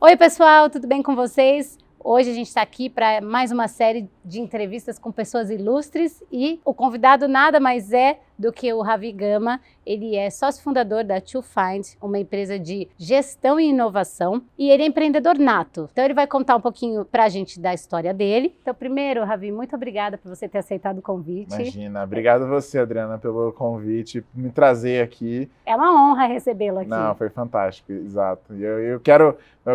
Oi, pessoal, tudo bem com vocês? Hoje a gente está aqui para mais uma série de entrevistas com pessoas ilustres e o convidado nada mais é do que o Ravi Gama. Ele é sócio fundador da TwoFind, uma empresa de gestão e inovação, e ele é empreendedor nato. Então ele vai contar um pouquinho para a gente da história dele. Então primeiro, Ravi, muito obrigada por você ter aceitado o convite. Imagina, obrigado a você, Adriana, pelo convite, por me trazer aqui. É uma honra recebê-lo aqui. Não, foi fantástico, exato. Eu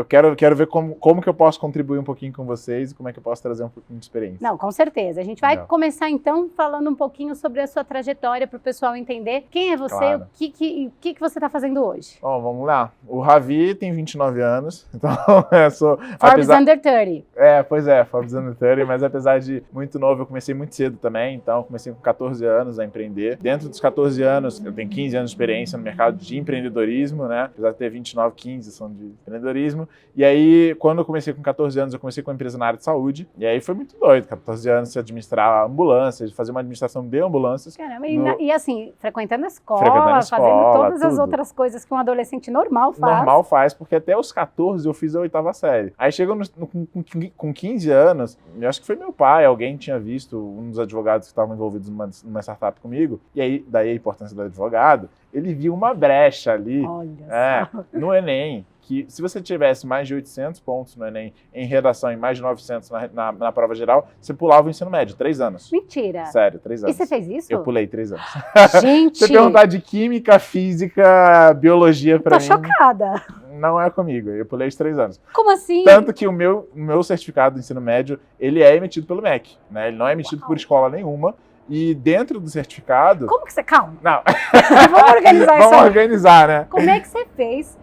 quero ver como que eu posso contribuir um pouquinho com vocês e como é que eu posso trazer um pouquinho de experiência. Não, com certeza. A gente vai começar então falando um pouquinho sobre a sua trajetória para o pessoal entender quem é você, Claro. o que você está fazendo hoje. Bom, vamos lá. O Ravi tem 29 anos, então eu sou... Forbes Under 30. Pois é, Forbes Under 30, mas apesar de muito novo, eu comecei muito cedo também, então eu comecei com 14 anos a empreender. Dentro dos 14 anos, eu tenho 15 anos de experiência no mercado de empreendedorismo, né? Apesar de ter 29, 15 são de empreendedorismo. E aí, quando eu comecei com 14 anos, eu comecei com uma empresa na área de saúde, e aí foi muito doido, 14 anos, você administrar ambulâncias, fazer uma administração de ambulâncias. Caramba, e assim, frequentando a escola, Frequentando fazendo todas as tudo. outras coisas que um adolescente normal faz. Normal faz, porque até os 14 eu fiz a 8ª série. Aí chegou com 15 anos, eu acho que foi meu pai, alguém tinha visto, um dos advogados que estavam envolvidos numa startup comigo, e aí, daí a importância do advogado, ele viu uma brecha ali no Enem, que se você tivesse mais de 800 pontos no Enem em redação e mais de 900 na prova geral, você pulava o ensino médio, 3 anos. Mentira. Sério, 3 anos. E você fez isso? Eu pulei 3 anos. Gente! Se você perguntar de química, física, biologia pra mim... Tô chocada. Não é comigo, eu pulei os 3 anos. Como assim? Tanto que o meu certificado do ensino médio, ele é emitido pelo MEC, né? Ele não é emitido por escola nenhuma. E dentro do certificado... Como que você... Calma. Não. Vamos organizar isso. Vamos organizar, né? Como é que você fez?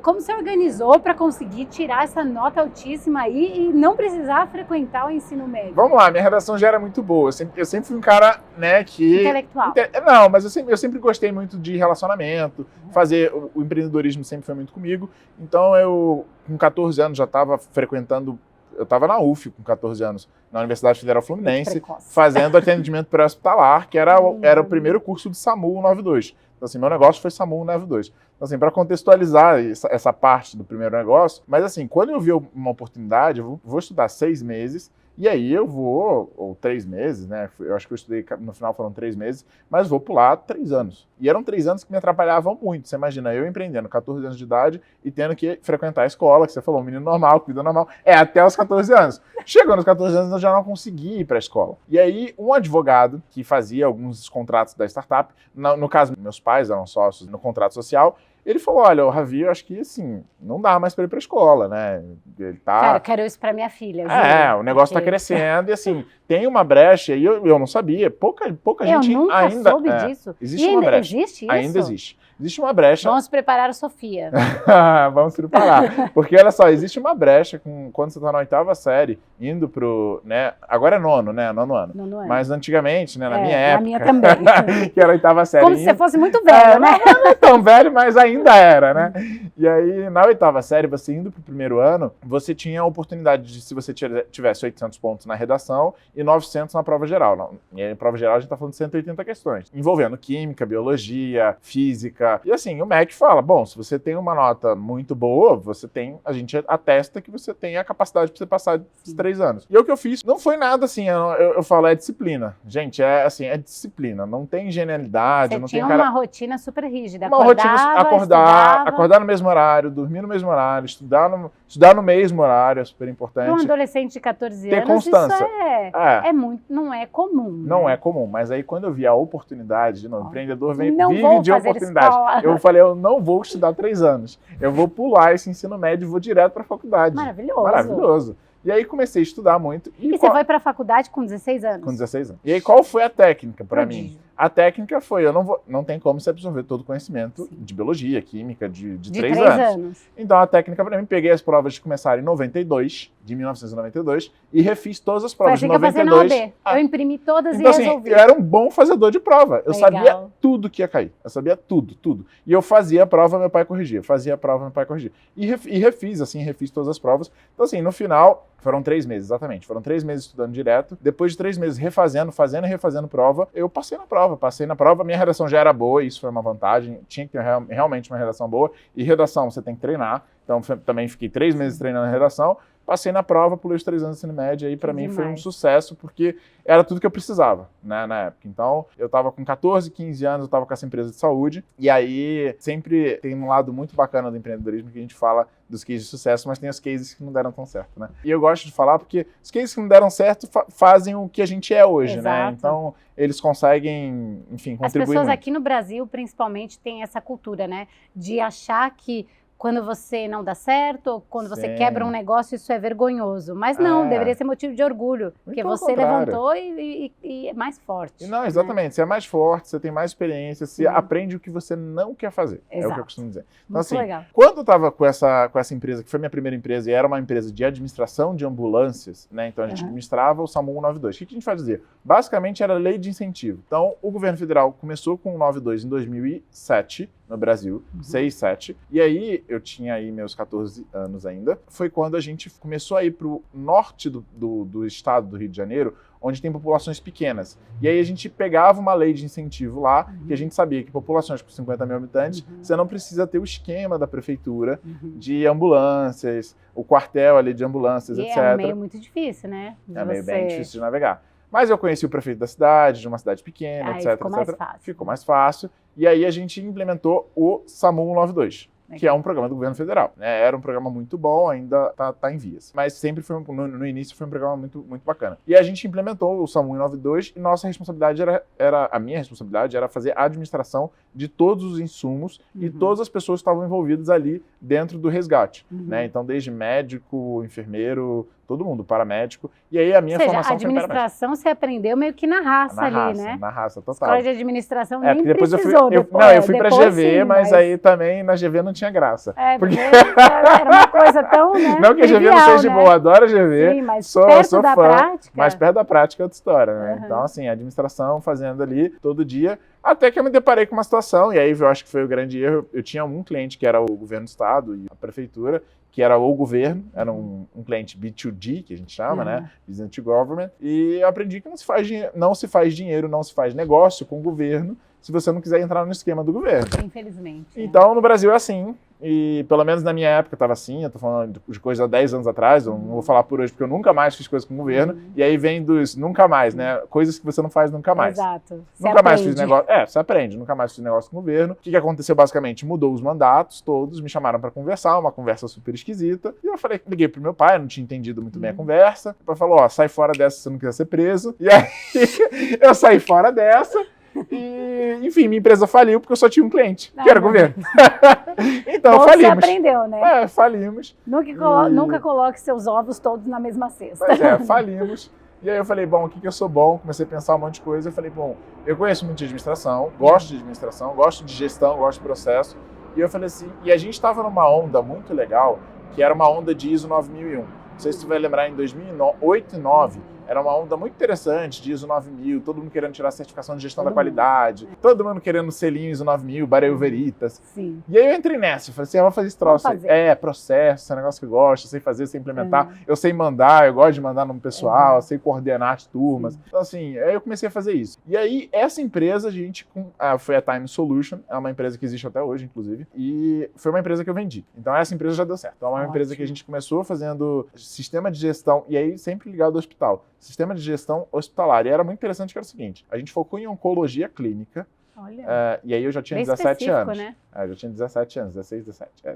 Como você organizou para conseguir tirar essa nota altíssima aí e não precisar frequentar o ensino médio? Vamos lá, minha redação já era muito boa. Eu sempre fui um cara, né, que... Intelectual. Não, mas eu sempre gostei muito de relacionamento, fazer... O empreendedorismo sempre foi muito comigo. Então eu, com 14 anos, já estava frequentando... Eu estava na UF com 14 anos, na Universidade Federal Fluminense, fazendo atendimento pré-hospitalar, que era o primeiro curso de SAMU 192. Então, assim, meu negócio foi SAMU 192. Então, assim, para contextualizar essa parte do primeiro negócio, mas assim, quando eu vi uma oportunidade, eu vou estudar 6 meses, e aí eu vou, ou 3 meses, né? Eu acho que eu estudei, no final foram 3 meses, mas vou pular 3 anos. E eram 3 anos que me atrapalhavam muito. Você imagina, eu empreendendo 14 anos de idade e tendo que frequentar a escola, que você falou, um menino normal, vida normal, até os 14 anos. Chegou nos 14 anos, eu já não consegui ir para a escola. E aí, um advogado que fazia alguns contratos da startup, no caso, meus pais eram sócios no contrato social, ele falou, olha, o Ravi, eu acho que, assim, não dá mais para ir para a escola, né? Ele tá... Cara, eu quero isso para minha filha. Juro, o negócio está crescendo e, assim, tem uma brecha, e eu não sabia, pouca gente nunca ainda... soube disso. Existe uma brecha. Existe isso? Ainda existe. Existe uma brecha... Vamos preparar a Sofia. Vamos preparar. Porque, olha só, existe uma brecha quando você está na 8ª série, indo pro, né, agora é nono, né, nono ano. Mas antigamente, né, na minha época... Na minha também. Que era a 8ª série. Como se você fosse muito velho, né? Não é tão velho, mas ainda era, né? E aí, na 8ª série, você indo pro primeiro ano, você tinha a oportunidade de, se você tivesse 800 pontos na redação e 900 na prova geral. E aí, na prova geral, a gente tá falando de 180 questões, envolvendo química, biologia, física. E assim, o MEC fala, bom, se você tem uma nota muito boa, a gente atesta que você tem a capacidade para você passar esses 3 anos. E o que eu fiz não foi nada assim, eu falo, é disciplina. Gente, é disciplina, não tem genialidade. Você tinha uma rotina super rígida. Acordar no mesmo horário, dormir no mesmo horário, estudar no mesmo horário, é super importante. Para um adolescente de 14 ter anos, constância. Isso muito, não é comum. Não né? é comum, mas aí quando eu vi a oportunidade, de novo, empreendedor vive de oportunidade. Eu falei, eu não vou estudar 3 anos, eu vou pular esse ensino médio e vou direto para a faculdade. Maravilhoso. E aí comecei a estudar muito. E você foi para a faculdade com 16 anos? Com 16 anos. E aí qual foi a técnica para mim? A técnica foi, não tem como você absorver todo o conhecimento de biologia, química, de 3 anos. Então a técnica para mim, peguei as provas que começaram em 1992, e refiz todas as provas de 92. Eu imprimi todas então, e resolvi. Eu era um bom fazedor de prova. Eu sabia tudo que ia cair. Eu sabia tudo. E eu fazia a prova, meu pai corrigia. E refiz todas as provas. Então assim, no final, foram 3 meses, exatamente. Foram 3 meses estudando direto. Depois de 3 meses fazendo e refazendo prova, eu passei na prova, minha redação já era boa, isso foi uma vantagem, tinha que ter realmente uma redação boa, e redação você tem que treinar, Então, também fiquei 3 meses treinando a redação, passei na prova, pulei os 3 anos de ensino médio, e aí para mim foi um sucesso, porque era tudo que eu precisava, né, na época. Então, eu estava com 14, 15 anos, eu estava com essa empresa de saúde, e aí sempre tem um lado muito bacana do empreendedorismo que a gente fala dos cases de sucesso, mas tem os cases que não deram tão certo, né? E eu gosto de falar porque os cases que não deram certo fazem o que a gente é hoje, né? Então, eles conseguem, enfim, contribuir. As pessoas muito. aqui no Brasil, principalmente, têm essa cultura, né? De achar que quando você não dá certo, ou quando você quebra um negócio, isso é vergonhoso. Mas não, deveria ser motivo de orgulho, porque você levantou e é mais forte. Não, exatamente, né? Você é mais forte, você tem mais experiência, você aprende o que você não quer fazer. Exato. É o que eu costumo dizer. Então, muito assim, legal. quando eu estava com essa empresa, que foi minha primeira empresa, e era uma empresa de administração de ambulâncias, né? Então a gente administrava o SAMU 192. O que a gente fazia? Basicamente era lei de incentivo. Então o governo federal começou com o 92 em 2007, no Brasil, 6, 7. E aí, eu tinha aí meus 14 anos ainda, foi quando a gente começou a ir para o norte do estado do Rio de Janeiro, onde tem populações pequenas. E aí a gente pegava uma lei de incentivo lá, que a gente sabia que populações com 50 mil habitantes, você não precisa ter o esquema da prefeitura de ambulâncias, o quartel ali de ambulâncias, etc. É um meio muito difícil, né? É meio bem difícil de navegar. Mas eu conheci o prefeito da cidade, de uma cidade pequena, aí etc. Ficou mais fácil. Ficou mais fácil. E aí a gente implementou o SAMU 192, que é um programa do governo federal, né? Era um programa muito bom, ainda tá em vias. Mas sempre foi, no início, foi um programa muito, muito bacana. E a gente implementou o SAMU 192 e nossa responsabilidade a minha responsabilidade era fazer a administração de todos os insumos e todas as pessoas que estavam envolvidas ali dentro do resgate, né? Então, desde médico, enfermeiro, todo mundo, paramédico. E aí a minha formação foi paramédica. A administração você aprendeu meio que na raça ali, né? Na raça, total. Escola de administração nem depois precisou. eu fui pra GV, mas aí também na GV não tinha graça. Porque era uma coisa tão, né? Não que a GV não seja boa, adoro a GV. Sim, mas sou da fã, prática. mas perto da prática é outra história, né? Então, assim, a administração fazendo ali todo dia, até que eu me deparei com uma situação, e aí eu acho que foi o grande erro. Eu tinha um cliente que era o governo do estado e a prefeitura, que era o governo, era um cliente B2G, que a gente chama, né? Business to Government. E eu aprendi que não se faz dinheiro, não se faz negócio com o governo se você não quiser entrar no esquema do governo. Infelizmente. Então, no Brasil é assim. E pelo menos na minha época estava assim, eu tô falando de coisa há 10 anos atrás, eu não vou falar por hoje porque eu nunca mais fiz coisa com o governo, e aí vem dos nunca mais, né? Coisas que você não faz nunca mais. Exato. Nunca mais fiz negócio. Você aprende, nunca mais fiz negócio com o governo. O que aconteceu basicamente? Mudou os mandatos todos, me chamaram para conversar, uma conversa super esquisita. E eu falei, liguei pro meu pai, não tinha entendido muito bem a conversa. O pai falou, sai fora dessa se você não quiser ser preso. E aí eu saí fora dessa. E, enfim, minha empresa faliu porque eu só tinha um cliente, que era o governo. Então, falimos. Você aprendeu, né? Falimos. Nunca coloque seus ovos todos na mesma cesta. Pois falimos. E aí eu falei, bom, o que eu sou bom? Comecei a pensar um monte de coisa. Eu falei, bom, eu conheço muito de administração, gosto de gestão, gosto de processo. E eu falei assim, e a gente estava numa onda muito legal, que era uma onda de ISO 9001. Não sei se você vai lembrar, em 2008 e 2009, era uma onda muito interessante de ISO 9000, todo mundo querendo tirar a certificação de gestão da qualidade, todo mundo querendo selinho ISO 9000, Bareu Veritas. Sim. E aí eu entrei nessa, eu falei assim, eu vou fazer esse troço. Processo, esse é um negócio que eu gosto, eu sei fazer, eu sei implementar, eu sei mandar, eu gosto de mandar no pessoal, eu sei coordenar as turmas. Então assim, aí eu comecei a fazer isso. E aí essa empresa, foi a Time Solution, é uma empresa que existe até hoje, inclusive, e foi uma empresa que eu vendi. Então essa empresa já deu certo. Então é uma empresa que a gente começou fazendo sistema de gestão, e aí sempre ligado ao hospital. Sistema de gestão hospitalar. E era muito interessante que era o seguinte, a gente focou em oncologia clínica. Olha. E aí eu já tinha bem 17 anos. né? Eu já tinha 17 anos, 16,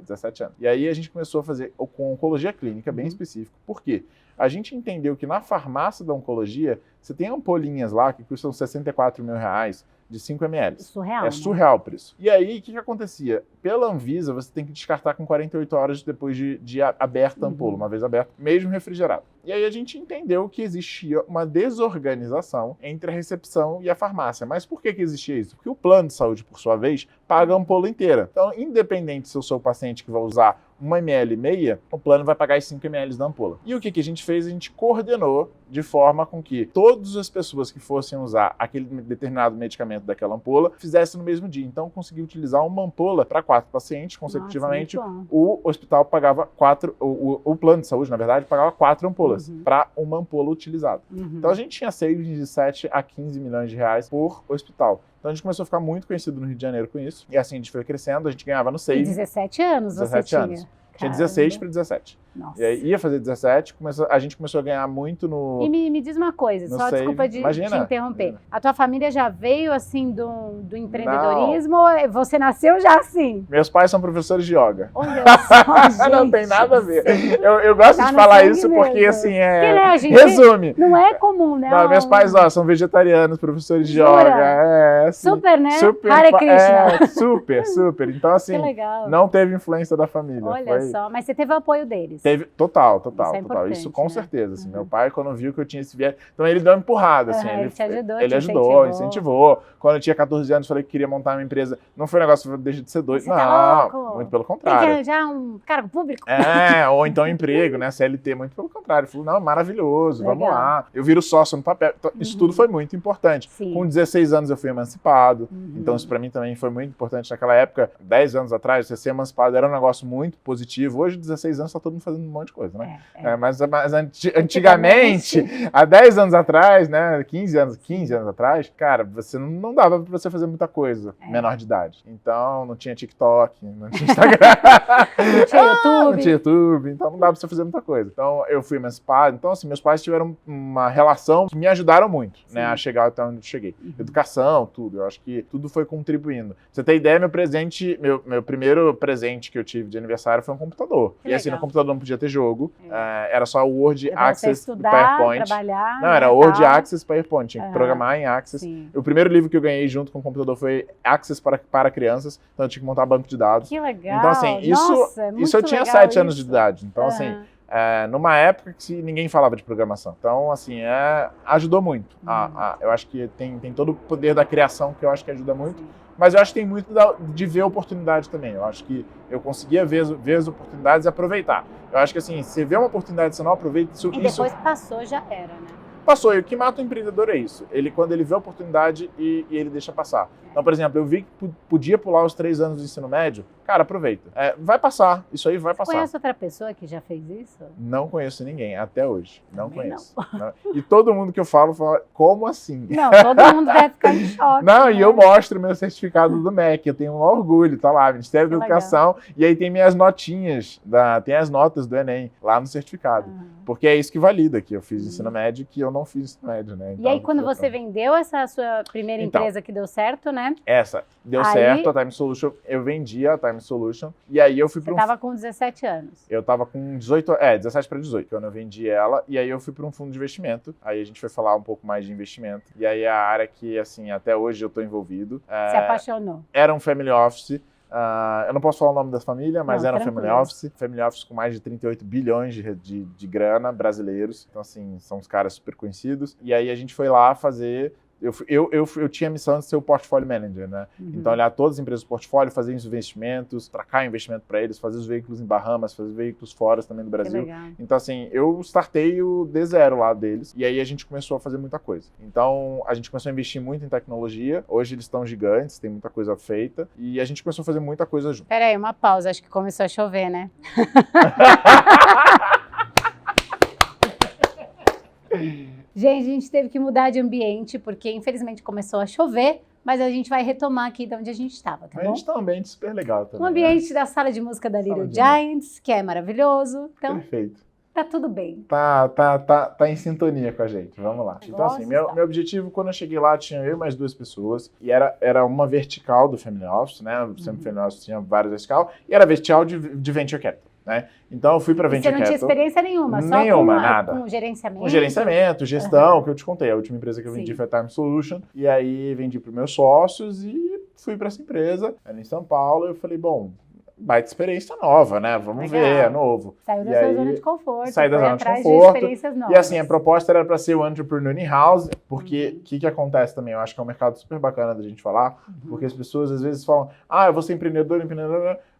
17 anos. E aí a gente começou a fazer com oncologia clínica, bem específico. Por quê? A gente entendeu que na farmácia da oncologia, você tem ampolinhas lá que custam 64 mil reais, de 5 ml. Surreal. É surreal o preço. E aí, o que acontecia? Pela Anvisa, você tem que descartar com 48 horas depois de aberta a ampola, uma vez aberta, mesmo refrigerado. E aí a gente entendeu que existia uma desorganização entre a recepção e a farmácia. Mas por que existia isso? Porque o plano de saúde, por sua vez, paga a ampola inteira. Então, independente se eu sou o paciente que vai usar 1 ml e meia, o plano vai pagar as 5 ml da ampola. E o que a gente fez? A gente coordenou de forma com que todas as pessoas que fossem usar aquele determinado medicamento daquela ampola fizessem no mesmo dia. Então, consegui utilizar uma ampola para 4 pacientes consecutivamente. O hospital pagava 4, o plano de saúde, na verdade, pagava 4 ampolas para uma ampola utilizada. Então, a gente tinha savings de 7 a 15 milhões de reais por hospital. Então a gente começou a ficar muito conhecido no Rio de Janeiro com isso. E assim a gente foi crescendo, a gente ganhava no savings. 17 anos 17 você tinha. Tinha 16 para 17. Nossa. E aí ia fazer 17, a gente começou a ganhar muito no... E me diz uma coisa, Não só sei, desculpa de te imagina. interromper. A tua família já veio assim do empreendedorismo ou você nasceu já assim? Meus pais são professores de yoga. Olha só, gente. Não tem nada a ver. Eu gosto Tá de no falar sangue isso mesmo. porque, assim, Porque, né, a gente resume. não é comum, né? Não, meus pais, são vegetarianos, professores de Jura? yoga. Assim, Super, né? super, Hare Krishna. super. Então, assim, Que legal. não teve influência da família. Olha só, mas você teve o apoio deles. Teve, total. Isso é importante, Isso com né? certeza. Assim, meu pai, quando viu que eu tinha esse viés, então ele deu uma empurrada. Assim, Ele te ajudou, ele te ajudou, incentivou. Quando eu tinha 14 anos, falei que queria montar uma empresa. Não foi um negócio, deixa de ser doido. Você não, tá louco? muito pelo Tem que contrário. arranjar um cargo público? Ou então emprego, né? CLT, muito pelo contrário. Ele falou, não, maravilhoso, vamos Legal. lá. Eu viro sócio no papel. Então, isso tudo foi muito importante. Sim. Com 16 anos eu fui emancipado. Então isso pra mim também foi muito importante naquela época. 10 anos atrás, você ser emancipado era um negócio muito positivo. Hoje, 16 anos, tá todo mundo fazendo um monte de coisa, né? Mas antigamente, há 10 anos atrás, né? 15 anos atrás, cara, você não dava pra você fazer muita coisa, menor de idade. Então, não tinha TikTok, não tinha Instagram. Não tinha YouTube. Não tinha YouTube, então não dava pra você fazer muita coisa. Então, eu fui emancipado. Então, assim, meus pais tiveram uma relação que me ajudaram muito, né? A chegar até onde eu cheguei. Educação, tudo. Eu acho que tudo foi contribuindo. Pra você ter ideia, meu primeiro presente que eu tive de aniversário foi um computador. Que e assim, legal. no computador não podia ter jogo. Era só Word, Pra você Access, estudar, PowerPoint. trabalhar, Não, era né, Word, tal. Access, PowerPoint. Tinha que programar em Access. Sim. O primeiro livro que eu ganhei junto com o computador foi Access para crianças. Então eu tinha que montar banco de dados. Que legal. Então, assim, Nossa, é muito isso eu tinha legal 7 anos de isso. idade. Então, assim, numa época que ninguém falava de programação. Então, assim, ajudou muito. Eu acho que tem todo o poder da criação que eu acho que ajuda muito. Sim. Mas eu acho que tem muito de ver oportunidade também. Eu acho que eu conseguia ver as oportunidades e aproveitar. Eu acho que, assim, você vê uma oportunidade, você não aproveita, E depois passou, já era, né? passou. E o que mata o empreendedor é isso. Quando ele vê a oportunidade e ele deixa passar. Então, por exemplo, eu vi que podia pular os 3 anos do ensino médio. Cara, aproveita. Vai passar. Isso aí vai passar. Conhece outra pessoa que já fez isso? Não conheço ninguém, até hoje. Não Também conheço. Não. E todo mundo que eu falo, como assim? Não, todo mundo vai ficar em choque. Não, né? e eu mostro meu certificado do MEC. Eu tenho um orgulho, tá lá, Ministério da Educação. E aí tem minhas notinhas, tem as notas do Enem lá no certificado. Porque é isso que valida que eu fiz ensino médio, que eu não fiz ensino médio, né? E Então, aí, quando você vendeu essa sua primeira empresa que deu certo, né? Essa deu certo, a Time Solution. Eu vendi a Time Solution. E aí eu fui Você estava com 17 anos. Eu tava com 17 para 18, quando eu vendi ela. E aí eu fui para um fundo de investimento. Aí a gente foi falar um pouco mais de investimento. E aí a área que, assim, até hoje eu tô envolvido. Se apaixonou. Era um family office. Eu não posso falar o nome da família, mas era um family office. Family office com mais de 38 bilhões de grana brasileiros. Então, assim, são uns caras super conhecidos. E aí a gente foi lá fazer... Eu tinha a missão de ser o portfólio manager, né? Então, olhar todas as empresas do portfólio, fazer os investimentos, tracar investimento para eles, fazer os veículos em Bahamas, fazer os veículos fora também do Brasil. Que legal. Então, assim, eu startei o D0 lá deles e aí a gente começou a fazer muita coisa. Então, a gente começou a investir muito em tecnologia. Hoje eles estão gigantes, tem muita coisa feita e a gente começou a fazer muita coisa junto. Peraí, uma pausa. Acho que começou a chover, né? Gente, a gente teve que mudar de ambiente, porque infelizmente começou a chover, mas a gente vai retomar aqui de onde a gente estava, tá A bom? gente tá um ambiente super legal também. Um ambiente da sala de música da Little Giants, que é maravilhoso. Então, perfeito. Tá tudo bem. Tá em sintonia com a gente. Vamos lá. Então, assim, meu objetivo, quando eu cheguei lá, tinha eu e mais 2 pessoas. E era uma vertical do Family Office, né? Sempre Family Office tinha vários vertical. E era vertical de Venture Capital, né? Então, eu fui para Venture Capital. Você não tinha experiência nenhuma? Nada. Com gerenciamento? Com gerenciamento, gestão, que eu te contei. A última empresa que eu vendi foi a Time Solution. E aí, vendi para os meus sócios e fui para essa empresa. Era em São Paulo. Eu falei, bom... baita experiência nova, né? Vamos ver, é novo. Saiu da sua zona de conforto. Saiu da zona de conforto. De experiências novas. E assim, a proposta era para ser o entrepreneur in-house, porque o que acontece também? Eu acho que é um mercado super bacana da gente falar, porque as pessoas às vezes falam, eu vou ser empreendedor,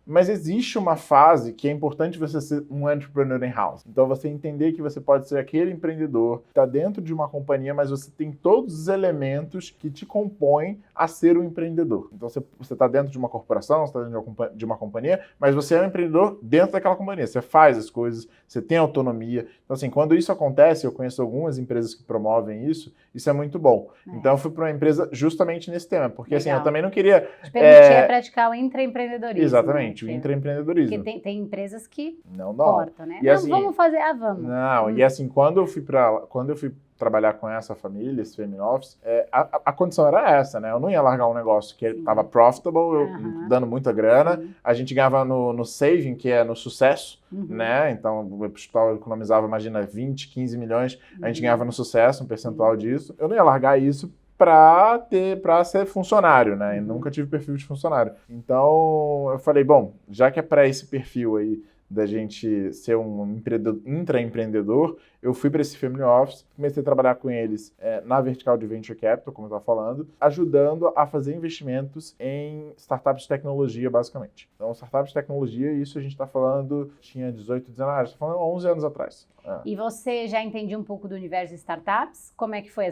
mas existe uma fase que é importante você ser um entrepreneur in-house. Então, você entender que você pode ser aquele empreendedor que está dentro de uma companhia, mas você tem todos os elementos que te compõem a ser um empreendedor. Então, você está dentro de uma corporação, você está dentro de uma companhia, mas você é um empreendedor dentro daquela companhia. Você faz as coisas, você tem autonomia. Então, assim, quando isso acontece, eu conheço algumas empresas que promovem isso é muito bom. Então, eu fui para uma empresa justamente nesse tema, porque assim, eu também não queria... Te permitia praticar o intraempreendedorismo. Exatamente. Exatamente, o intraempreendedorismo. Porque tem empresas que não dá. cortam, né? E não, assim, vamos fazer, vamos. Não, e assim, quando eu fui trabalhar com essa família, esse family office, a condição era essa, né? Eu não ia largar um negócio que estava profitable, dando muita grana. Sim. A gente ganhava no saving, que é no sucesso, né? Então, o hospital economizava, imagina, 20, 15 milhões. A gente ganhava no sucesso, um percentual disso. Eu não ia largar isso para ser funcionário, né? E nunca tive perfil de funcionário. Então, eu falei, bom, já que é para esse perfil aí da gente ser um intraempreendedor, eu fui para esse family office, comecei a trabalhar com eles na vertical de venture capital, como eu estava falando, ajudando a fazer investimentos em startups de tecnologia, basicamente. Então, startups de tecnologia, isso a gente está falando, tinha 18, 19, está falando 11 anos atrás. E você já entendia um pouco do universo de startups? Como é que foi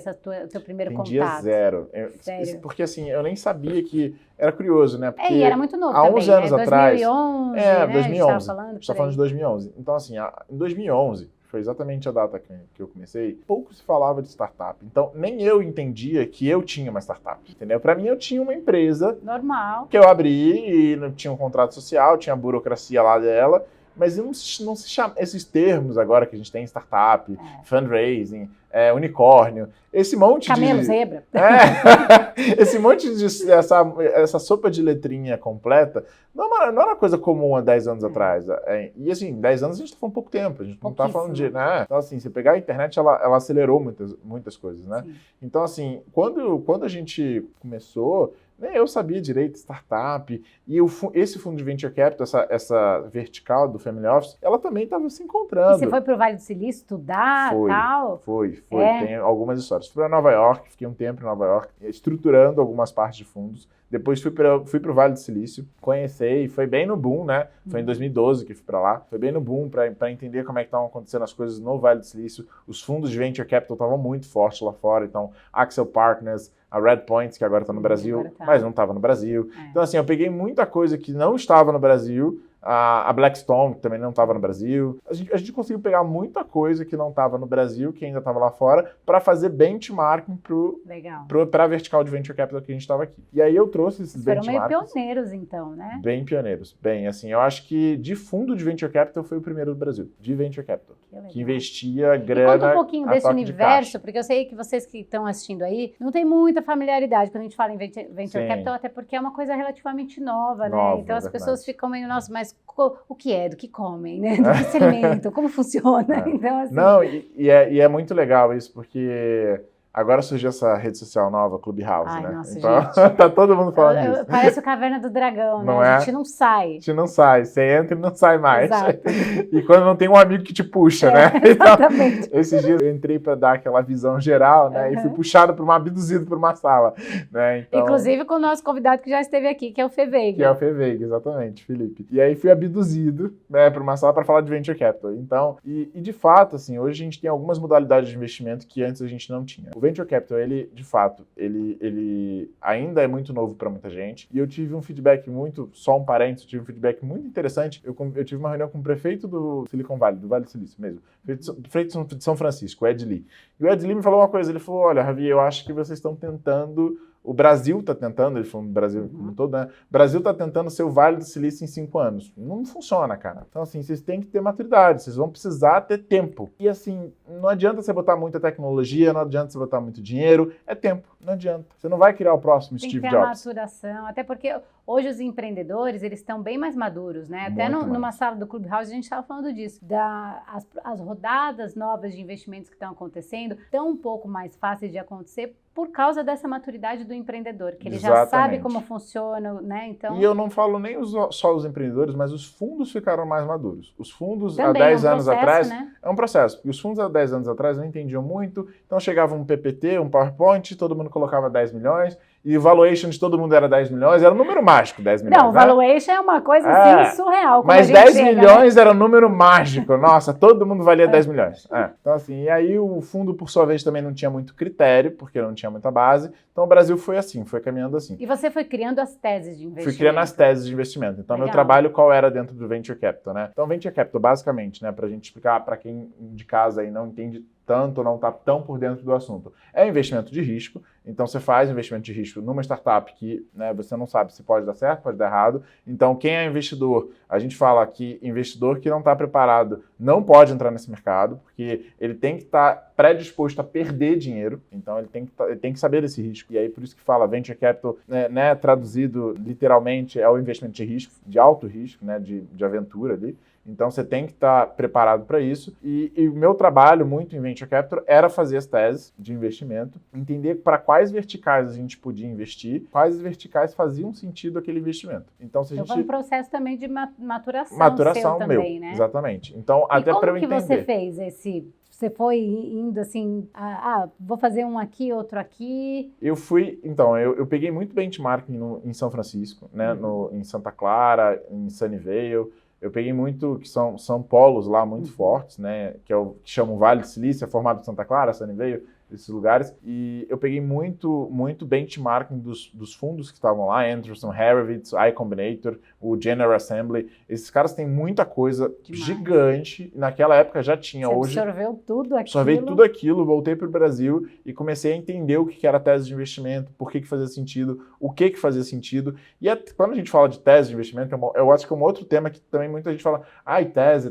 teu primeiro Entendia contato? Zero. Sério? Porque assim, eu nem sabia que... Era curioso, né? Porque e era muito novo há também, 11 anos né? atrás... 2011, né? 2011. A gente tá falando de 2011. Então, assim, em 2011, foi exatamente a data que eu comecei, pouco se falava de startup. Então, nem eu entendia que eu tinha uma startup, entendeu? Para mim, eu tinha uma empresa... Normal. Que eu abri e não tinha um contrato social, tinha a burocracia lá dela, mas não se chama esses termos agora que a gente tem, startup, fundraising, unicórnio, esse monte Camelo, zebra. Esse monte de... Essa sopa de letrinha completa não era coisa comum há 10 anos atrás. E assim, 10 anos a gente está falando pouco tempo, a gente não está falando de... Né? Então assim, você pegar a internet, ela acelerou muitas coisas, né? Sim. Então assim, quando a gente começou... Nem eu sabia direito, startup, e esse fundo de venture capital, essa vertical do family office, ela também estava se encontrando. E você foi para o Vale do Silício estudar e tal? Foi. Tem algumas histórias. Fui para Nova York, fiquei um tempo em Nova York, estruturando algumas partes de fundos. Depois fui para o Vale do Silício, conheci, foi bem no boom, né? Foi em 2012 que fui para lá. Foi bem no boom para entender como é que estavam acontecendo as coisas no Vale do Silício. Os fundos de venture capital estavam muito fortes lá fora, então Axel Partners, a Red Points, que agora está no Brasil, mas não estava no Brasil. Então, assim, eu peguei muita coisa que não estava no Brasil, a Blackstone, que também não estava no Brasil. A gente conseguiu pegar muita coisa que não estava no Brasil, que ainda estava lá fora, para fazer benchmarking para a vertical de venture capital que a gente estava aqui. E aí eu trouxe esses benchmarks. Foram meio pioneiros, então, né? Bem pioneiros. Bem, assim, eu acho que de fundo de venture capital foi o primeiro do Brasil, de venture capital, que investia grana. E conta um pouquinho desse universo, porque eu sei que vocês que estão assistindo aí não tem muita familiaridade quando a gente fala em venture capital, até porque é uma coisa relativamente nova, né? Então as pessoas ficam meio, nossa, mas o que é, do que comem, né? Do que se alimentam, como funciona. Então, assim... Não, e é muito legal isso, porque agora surgiu essa rede social nova, Clubhouse, né? Nossa, então, gente. Tá todo mundo falando disso. Parece o Caverna do Dragão, né? Não A gente não sai. A gente não sai, você entra e não sai mais. Exato. E quando não tem um amigo que te puxa, né? Exatamente. Então, esses dias eu entrei para dar aquela visão geral, né? E fui puxado abduzido por uma sala, né? Então, inclusive com o nosso convidado que já esteve aqui, que é o Fê Veiga. Que é o Fê Veiga, exatamente, Felipe. E aí fui abduzido, né, para uma sala para falar de venture capital. Então, e de fato, assim, hoje a gente tem algumas modalidades de investimento que antes a gente não tinha. O venture capital, ele, de fato, ele ainda é muito novo para muita gente. E eu tive um feedback só um parênteses, eu tive um feedback muito interessante. Eu tive uma reunião com o prefeito do Silicon Valley, do Vale do Silício mesmo, prefeito de São Francisco, o Ed Lee. E o Ed Lee me falou uma coisa, ele falou, olha, Ravi, eu acho que vocês estão tentando... O Brasil está tentando, ele falou no Brasil como todo, né? O Brasil está tentando ser o Vale do Silício em 5 anos. Não funciona, cara. Então, assim, vocês têm que ter maturidade, vocês vão precisar ter tempo. E, assim, não adianta você botar muita tecnologia, não adianta você botar muito dinheiro, é tempo, não adianta. Você não vai criar o próximo Steve Jobs. Tem que ter a maturação, até porque hoje os empreendedores, eles estão bem mais maduros, né? Até numa sala do Clubhouse a gente estava falando disso. As rodadas novas de investimentos que estão acontecendo estão um pouco mais fáceis de acontecer por causa dessa maturidade do empreendedor, que ele já sabe como funciona, né? Então... E eu não falo nem só os empreendedores, mas os fundos ficaram mais maduros. Os fundos também há 10 anos atrás... Né? É um processo. E os fundos há 10 anos atrás não entendiam muito, então chegava um PPT, um PowerPoint, todo mundo colocava 10 milhões, e o valuation de todo mundo era 10 milhões, era um número mágico, 10 milhões. Não, o valuation é uma coisa assim surreal. Mas 10 milhões era um número mágico. Nossa, todo mundo valia 10 milhões. Então, assim, e aí o fundo, por sua vez, também não tinha muito critério, porque não tinha muita base. Então, o Brasil foi assim, foi caminhando assim. E você foi criando as teses de investimento. Fui criando as teses de investimento. Então, meu trabalho, qual era dentro do Venture Capital, né? Então, Venture Capital, basicamente, né, pra gente explicar para quem de casa aí não entende tanto, não está tão por dentro do assunto. É investimento de risco, então você faz investimento de risco numa startup que, né, você não sabe se pode dar certo, pode dar errado. Então, quem é investidor, a gente fala que investidor que não está preparado não pode entrar nesse mercado, porque ele tem que estar predisposto a perder dinheiro, então ele tem que saber desse risco. E aí, por isso que fala venture capital, né, traduzido literalmente, é o investimento de risco, de alto risco, né, de aventura ali. Então, você tem que estar preparado para isso. E o meu trabalho muito em Venture Capital era fazer as teses de investimento, entender para quais verticais a gente podia investir, quais verticais faziam sentido aquele investimento. Então, se a gente... Foi um processo também de maturação seu também, né? Exatamente. Então, até para eu entender... como que você fez esse... Você foi indo assim, vou fazer um aqui, outro aqui? Eu peguei muito benchmarking em São Francisco, né, em Santa Clara, em Sunnyvale. Eu peguei muito, que são polos lá muito fortes, né? Que chamam Vale do Silício, é formado de Santa Clara, Sunnyvale, esses lugares. E eu peguei muito benchmarking dos fundos que estavam lá, Andreessen Horowitz, I Combinator, o General Assembly. Esses caras têm muita coisa gigante. Naquela época já tinha. Você absorveu tudo aquilo? Absorvei tudo aquilo, voltei para o Brasil e comecei a entender o que era tese de investimento, por que fazia sentido, o que fazia sentido. E quando a gente fala de tese de investimento, eu acho que é um outro tema que também muita gente fala, tese,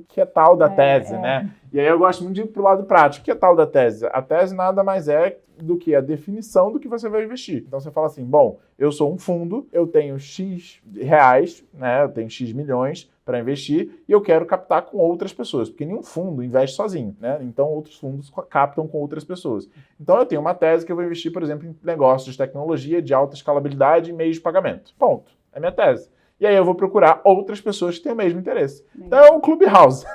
que é tal da tese, né? E aí eu gosto muito de ir para o lado prático. O que é tal da tese? A tese nada mais é do que a definição do que você vai investir. Então você fala assim, bom, eu sou um fundo, eu tenho X reais, né? Eu tenho X milhões para investir e eu quero captar com outras pessoas, porque nenhum fundo investe sozinho, né? Então outros fundos captam com outras pessoas. Então eu tenho uma tese que eu vou investir, por exemplo, em negócios de tecnologia de alta escalabilidade e meios de pagamento. Ponto. É minha tese. E aí eu vou procurar outras pessoas que têm o mesmo interesse. Então é um clubhouse.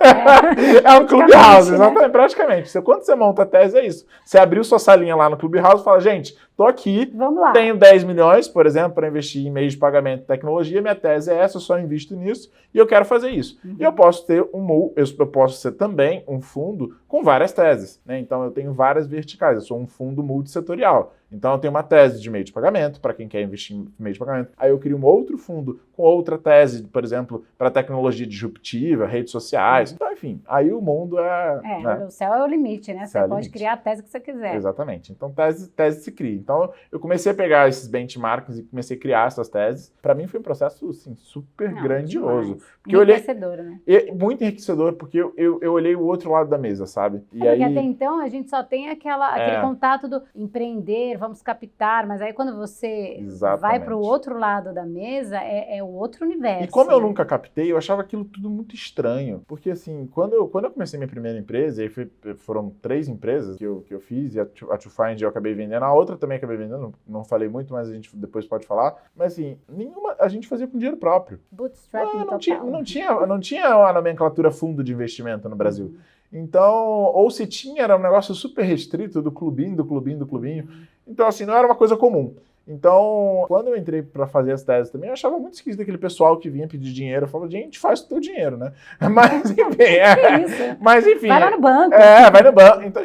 É um clubhouse, exatamente, né? Praticamente. Quando você monta a tese, é isso. Você abriu sua salinha lá no clubhouse e fala, gente, tô aqui, tenho 10 milhões, por exemplo, para investir em meios de pagamento e tecnologia, minha tese é essa, eu só invisto nisso e eu quero fazer isso. E eu posso ter eu posso ser também um fundo com várias teses, né? Então eu tenho várias verticais, eu sou um fundo multissetorial. Então eu tenho uma tese de meio de pagamento, para quem quer investir em meio de pagamento. Aí eu crio um outro fundo com outra tese, por exemplo, para tecnologia disruptiva, redes sociais. Então, enfim, aí o mundo né? O céu é o limite, né? Você pode criar a tese que você quiser. Exatamente. Então, tese se cria. Então, eu comecei a pegar esses benchmarks e comecei a criar essas teses. Para mim foi um processo, assim, super grandioso. Porque enriquecedor, né? Muito enriquecedor, porque eu olhei o outro lado da mesa, sabe? Porque até então a gente só tem aquele contato do empreender, vamos captar, mas aí quando você vai para o outro lado da mesa, é o outro universo. E como eu nunca captei, eu achava aquilo tudo muito estranho. Porque, assim, quando eu comecei minha primeira empresa, e foram 3 empresas que eu fiz, e a To Find eu acabei vendendo, a outra também acabei vendendo, não falei muito, mas a gente depois pode falar. Mas, assim, nenhuma a gente fazia com dinheiro próprio. Bootstrapping total. Não tinha a nomenclatura fundo de investimento no Brasil. Então, ou se tinha, era um negócio super restrito do clubinho. Então, assim, não era uma coisa comum. Então, quando eu entrei para fazer as teses também, eu achava muito esquisito aquele pessoal que vinha pedir dinheiro. Eu falava, gente, faz o teu dinheiro, né? Mas, enfim. Mas, enfim. Vai lá no banco. Vai no banco. Então,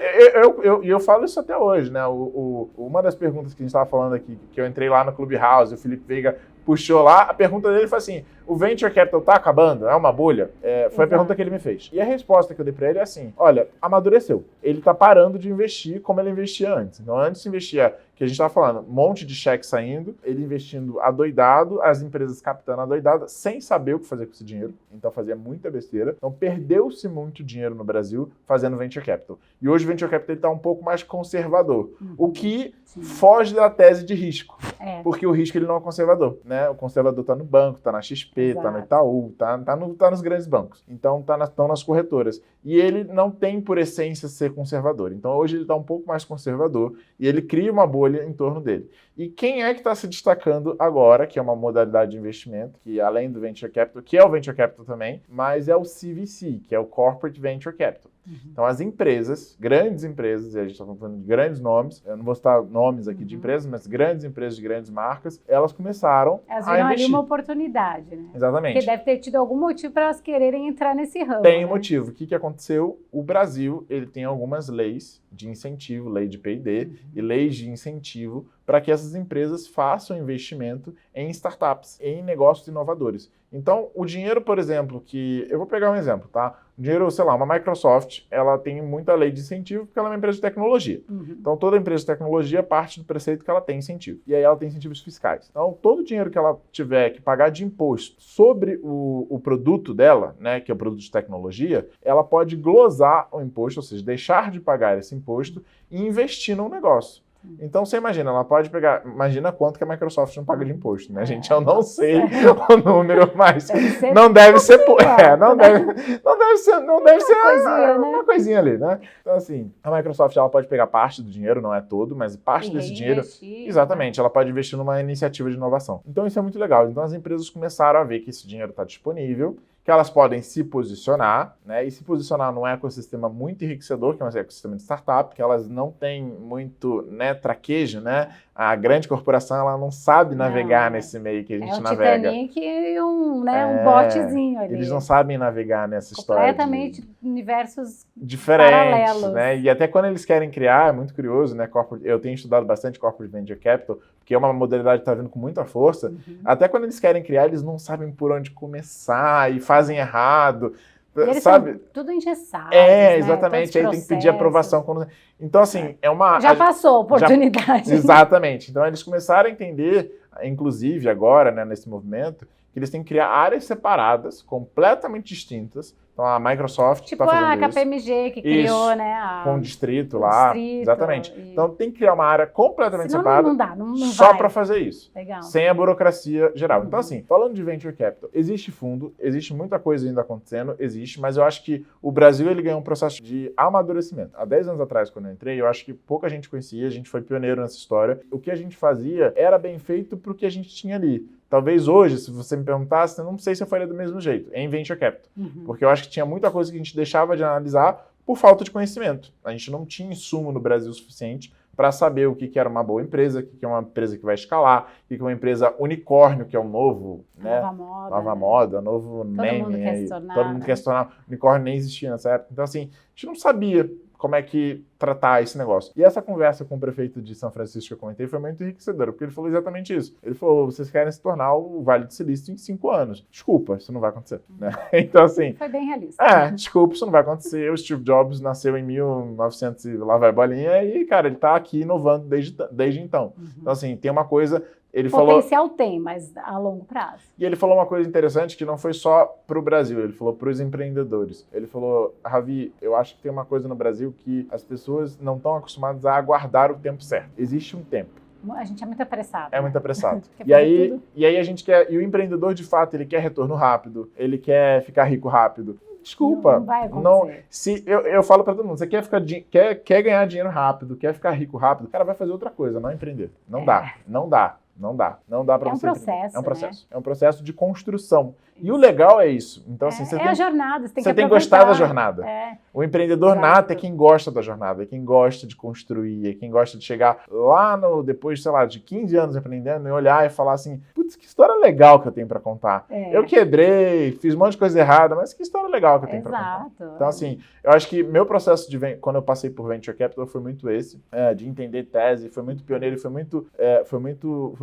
eu falo isso até hoje, né? Uma das perguntas que a gente estava falando aqui, que eu entrei lá no Clubhouse, o Felipe Veiga puxou lá, a pergunta dele foi assim, o Venture Capital tá acabando? É uma bolha? Foi a pergunta que ele me fez. E a resposta que eu dei para ele é assim, olha, amadureceu. Ele tá parando de investir como ele investia antes. Então, antes investia, que a gente tava falando, um monte de cheque saindo, ele investindo adoidado, as empresas captando adoidado, sem saber o que fazer com esse dinheiro. Então, fazia muita besteira. Então, perdeu-se muito dinheiro no Brasil fazendo Venture Capital. E hoje o Venture Capital tá um pouco mais conservador. O que foge da tese de risco. Porque o risco ele não é conservador, né? O conservador tá no banco, tá na XP, tá no Itaú, tá nos grandes bancos. Então, estão nas corretoras. E ele não tem por essência ser conservador. Então, hoje ele tá um pouco mais conservador e ele cria uma bolha em torno dele. E quem é que está se destacando agora, que é uma modalidade de investimento, que além do Venture Capital, que é o Venture Capital também, mas é o CVC, que é o Corporate Venture Capital. Então, as empresas, grandes empresas, e a gente está falando de grandes nomes, eu não vou citar nomes aqui de empresas, mas grandes empresas de grandes marcas, elas começaram a investir. Ali uma oportunidade, né? Exatamente. Porque deve ter tido algum motivo para elas quererem entrar nesse ramo. Tem motivo. O que aconteceu? O Brasil, ele tem algumas leis de incentivo, lei de P&D e leis de incentivo para que essas empresas façam investimento em startups, em negócios inovadores. Então, o dinheiro, por exemplo, eu vou pegar um exemplo, tá? O dinheiro, sei lá, uma Microsoft, ela tem muita lei de incentivo porque ela é uma empresa de tecnologia. Então, toda empresa de tecnologia parte do preceito que ela tem incentivo. E aí ela tem incentivos fiscais. Então, todo o dinheiro que ela tiver que pagar de imposto sobre o produto dela, né, que é o produto de tecnologia, ela pode glosar o imposto, ou seja, deixar de pagar esse imposto e investir num negócio. Então, você imagina, ela pode pegar... Imagina quanto que a Microsoft não paga de imposto, né, gente? Eu não sei o número, mas não deve ser... Não deve ser uma coisinha ali, né? Então, assim, a Microsoft, ela pode pegar parte do dinheiro, não é todo, mas parte desse dinheiro... Exatamente, ela pode investir numa iniciativa de inovação. Então, isso é muito legal. Então, as empresas começaram a ver que esse dinheiro está disponível, que elas podem se posicionar, né? E se posicionar num ecossistema muito enriquecedor, que é um ecossistema de startup, que elas não têm muito, né, traquejo, né? A grande corporação, ela não sabe navegar nesse meio que a gente navega. É um Titanic e um botezinho ali. Eles não sabem navegar nessa história. Completamente universos diferentes, paralelos. Né? E até quando eles querem criar, é muito curioso, né? Eu tenho estudado bastante Corporate Venture Capital, porque é uma modalidade que está vindo com muita força. Até quando eles querem criar, eles não sabem por onde começar e fazem errado. E eles sabe? são tudo engessados, exatamente. Né? Aí tem que pedir aprovação. Então, assim, Já passou a oportunidade. Exatamente. Então, eles começaram a entender, inclusive agora, né, nesse movimento, que eles têm que criar áreas separadas, completamente distintas. Então, a Microsoft está fazendo isso. Tipo a KPMG que criou, né? Com o distrito lá. Exatamente. Então, tem que criar uma área completamente separada não só para fazer isso. Legal. Sem a burocracia geral. Então, assim, falando de Venture Capital, existe fundo, existe muita coisa ainda acontecendo, mas eu acho que o Brasil, ele ganhou um processo de amadurecimento. Há 10 anos atrás, quando eu entrei, eu acho que pouca gente conhecia, a gente foi pioneiro nessa história. O que a gente fazia era bem feito pro que a gente tinha ali. Talvez hoje, se você me perguntasse, eu não sei se eu faria do mesmo jeito, em Venture Capital. Porque eu acho que tinha muita coisa que a gente deixava de analisar por falta de conhecimento. A gente não tinha insumo no Brasil suficiente para saber o que era uma boa empresa, o que é uma empresa que vai escalar, o que é uma empresa unicórnio, que é um novo, né? Nova moda, novo meme. Todo mundo quer se tornar. Unicórnio nem existia nessa época. Então, assim, a gente não sabia como é que tratar esse negócio. E essa conversa com o prefeito de São Francisco que eu comentei foi muito enriquecedora, porque ele falou exatamente isso. Ele falou, vocês querem se tornar o Vale do Silício em 5 anos. Desculpa, isso não vai acontecer. Né? Então, assim... Foi bem realista. Desculpa, isso não vai acontecer. O Steve Jobs nasceu em 1900 e lá vai bolinha, e, cara, ele tá aqui inovando desde então. Então, assim, tem uma coisa... Potencial tem, mas a longo prazo. E ele falou uma coisa interessante que não foi só para o Brasil, ele falou para os empreendedores. Ele falou, Ravi, eu acho que tem uma coisa no Brasil que as pessoas não estão acostumadas a aguardar o tempo certo. Existe um tempo. A gente é muito apressado. É muito apressado. E aí a gente quer... E o empreendedor, de fato, ele quer retorno rápido, ele quer ficar rico rápido. Desculpa. Não vai acontecer. Eu falo para todo mundo, você quer ganhar dinheiro rápido, quer ficar rico rápido, o cara vai fazer outra coisa, não empreender. Não dá para você. É um processo. É um processo de construção. E o legal é isso. Então, assim, a jornada, você tem que gostar da jornada. O empreendedor nato é Exato. quem gosta da jornada, é quem gosta de construir, é quem gosta de chegar lá depois, sei lá, de 15 anos empreendendo e olhar e falar assim, putz, que história legal que eu tenho para contar. Eu quebrei, fiz um monte de coisa errada, mas que história legal que eu tenho para contar. Então, assim, eu acho que meu processo quando eu passei por Venture Capital foi muito esse, de entender tese, foi muito pioneiro, foi muito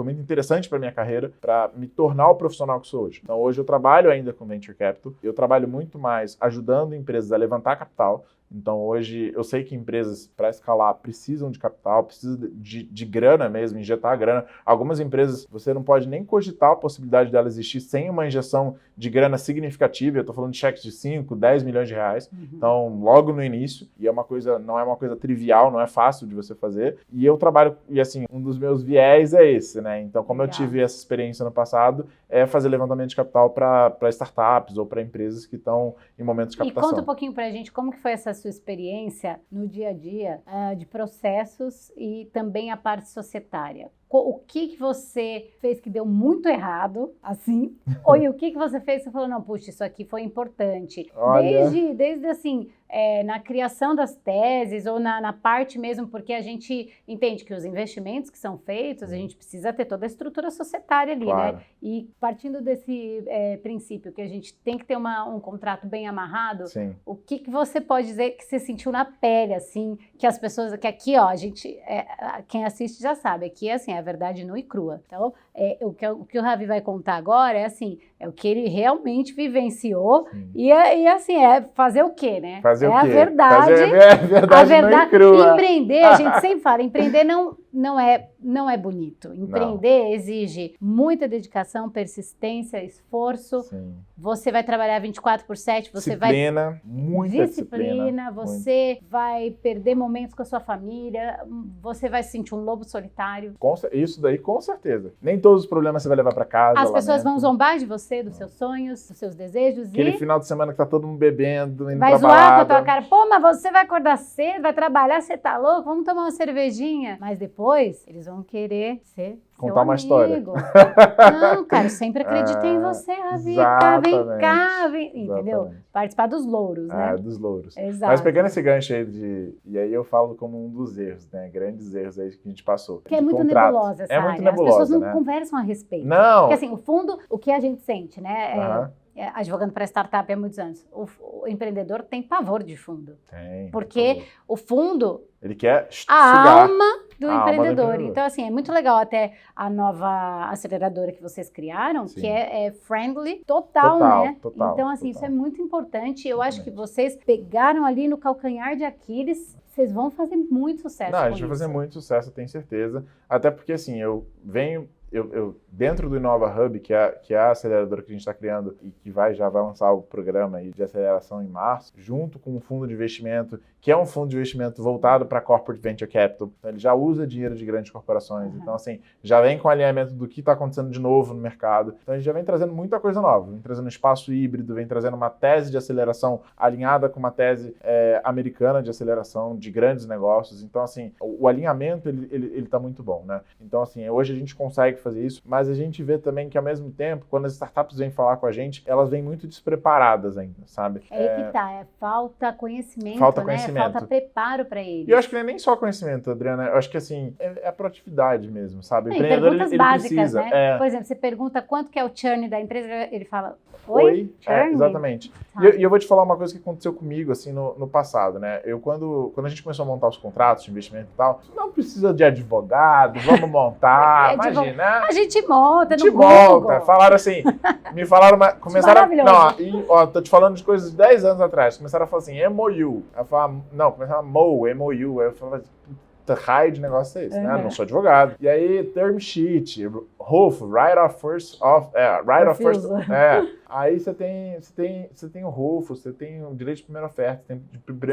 interessante para minha carreira, para me tornar o profissional que sou hoje. Então, hoje eu trabalho ainda com Venture Capital, eu trabalho muito mais ajudando empresas a levantar capital. Então, hoje, eu sei que empresas, para escalar, precisam de capital, precisam de grana mesmo, injetar grana. Algumas empresas, você não pode nem cogitar a possibilidade dela existir sem uma injeção de grana significativa. Eu estou falando de cheques de 5, 10 milhões de reais. Então, logo no início, e não é uma coisa trivial, não é fácil de você fazer. E eu trabalho, e assim, um dos meus viés é esse, né? Então, como eu tive essa experiência no passado, é fazer levantamento de capital para startups ou para empresas que estão em momentos de captação. E conta um pouquinho para a gente como que foi essa sua experiência no dia a dia de processos e também a parte societária. O que você fez que deu muito errado, assim, ou o que você fez que você falou, não, puxa, isso aqui foi importante. Olha... Desde assim, na criação das teses ou na parte mesmo, porque a gente entende que os investimentos que são feitos, a gente precisa ter toda a estrutura societária ali, Claro. né? E partindo desse princípio que a gente tem que ter um contrato bem amarrado, Sim. o que você pode dizer que você sentiu na pele, assim, que as pessoas, que aqui, ó, a gente, quem assiste já sabe, aqui é assim, é a verdade nua e crua. Então, o que o Ravi vai contar agora é assim, é o que ele realmente vivenciou e assim, fazer o quê, né? Fazer o quê? A verdade. A verdade nua e crua. Empreender, a gente sempre fala, empreender não é bonito. Empreender exige muita dedicação, persistência, esforço. Sim. Você vai trabalhar 24/7, você disciplina, muita disciplina, você vai perder momentos com a sua família, você vai se sentir um lobo solitário. Isso daí, com certeza. Nem todos os problemas você vai levar para casa. As pessoas vão zombar de você, dos seus sonhos, dos seus desejos. Aquele final de semana que tá todo mundo bebendo, indo vai pra zoar balada. com a tua cara. Pô, mas você vai acordar cedo, vai trabalhar, você tá louco? Vamos tomar uma cervejinha. Mas depois, eles vão querer ser contar uma história. Não, cara, eu sempre acreditei em você, Ravi. Vem cá, entendeu? Participar dos louros, né? Dos louros. Exato. Mas pegando esse gancho aí e aí eu falo como um dos erros, né? Grandes erros aí que a gente passou. Que é muito nebulosa essa área. Muito nebulosa, as pessoas não conversam a respeito. Não. Porque assim, o fundo, o que a gente sente, né? Advogando para startup há muitos anos, o empreendedor tem pavor de fundo. Tem. Porque o fundo... Ele quer a alma do empreendedor. Então, assim, é muito legal até a nova aceleradora que vocês criaram, Sim. que é friendly total, né? Total, então, assim, isso é muito importante. Eu acho que vocês pegaram ali no calcanhar de Aquiles, vocês vão fazer muito sucesso. Não, a gente vai fazer muito sucesso, eu tenho certeza. Até porque, assim, eu dentro do Inova Hub, que é a aceleradora que a gente está criando e que já vai lançar o programa aí de aceleração em março, junto com um fundo de investimento, que é um fundo de investimento voltado para Corporate Venture Capital. Então, ele já usa dinheiro de grandes corporações. Então, assim, já vem com alinhamento do que está acontecendo de novo no mercado. Então, a gente já vem trazendo muita coisa nova. Vem trazendo um espaço híbrido, vem trazendo uma tese de aceleração alinhada com uma tese americana de aceleração de grandes negócios. Então, assim, o alinhamento, ele está muito bom, né? Então, assim, hoje a gente consegue fazer isso, mas a gente vê também que, ao mesmo tempo, quando as startups vêm falar com a gente, elas vêm muito despreparadas ainda, sabe? É aí que tá, falta conhecimento, né? Falta preparo para eles. E eu acho que não é nem só conhecimento, Adriana, eu acho que, assim, é a proatividade mesmo, sabe? O empreendedor, perguntas básicas, precisa. Né? Por exemplo, você pergunta quanto que é o churn da empresa, ele fala, oi? Churn? Exatamente. Tá. E eu vou te falar uma coisa que aconteceu comigo, assim, no passado, né? Quando a gente começou a montar os contratos de investimento e tal, não precisa de advogado, vamos montar, imagina. A gente monta, no Google. Falaram assim, me falaram, começaram tô te falando de coisas de 10 anos atrás, começaram a falar assim, MOU. Começaram a MOU. Aí eu falava, raio de negócio é esse, né? Não sou advogado. E aí, term sheet, ROF, right of first. Aí você tem o ROF, você tem o direito de primeira oferta, tem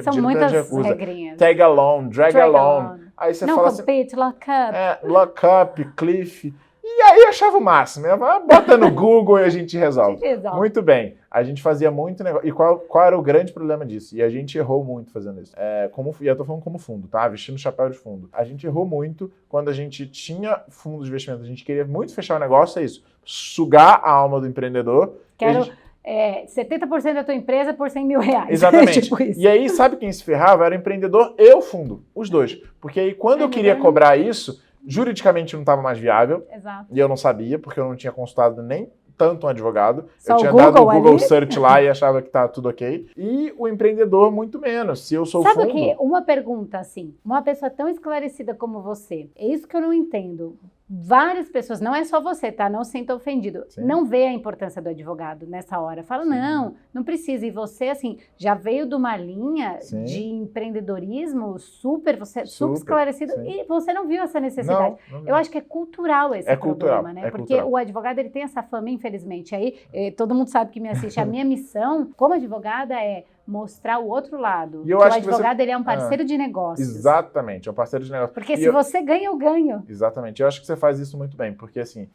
São muitas regrinhas. Tag along, drag along. Aí você fala compete, lock up. Lock up, cliff. E aí eu achava o máximo. Bota no Google e a gente resolve. Muito bem. A gente fazia muito negócio. E qual era o grande problema disso? E a gente errou muito fazendo isso. E eu tô falando como fundo, tá? Vestindo chapéu de fundo. A gente errou muito quando a gente tinha fundo de investimento. A gente queria muito fechar o negócio, é isso. Sugar a alma do empreendedor. 70% da tua empresa por 100 mil reais. Exatamente. Tipo isso. E aí, sabe quem se ferrava? Era o empreendedor e o fundo. Os dois. Porque aí, quando eu queria cobrar isso, juridicamente não estava mais viável. Exato. E eu não sabia, porque eu não tinha consultado nem tanto um advogado. Só eu tinha dado o Google Search lá e achava que tá tudo ok. E o empreendedor, muito menos. Se eu sou fundo... Sabe o que? Uma pergunta, assim. Uma pessoa tão esclarecida como você. É isso que eu não entendo. Várias pessoas, não é só você, tá? Não se sinta ofendido. Sim. Não vê a importância do advogado nessa hora. Fala, não precisa. E você, assim, já veio de uma linha de empreendedorismo super esclarecido e você não viu essa necessidade. Não. Eu acho que é cultural esse problema, né? Porque cultural. o advogado, ele tem essa fama, infelizmente. Aí, todo mundo sabe que me assiste. A minha missão, como advogada, é mostrar o outro lado. E eu que acho o advogado, ele é um parceiro de negócios. Exatamente, é um parceiro de negócios. Porque se você ganha, eu ganho. Exatamente. Eu acho que você faz isso muito bem, porque assim,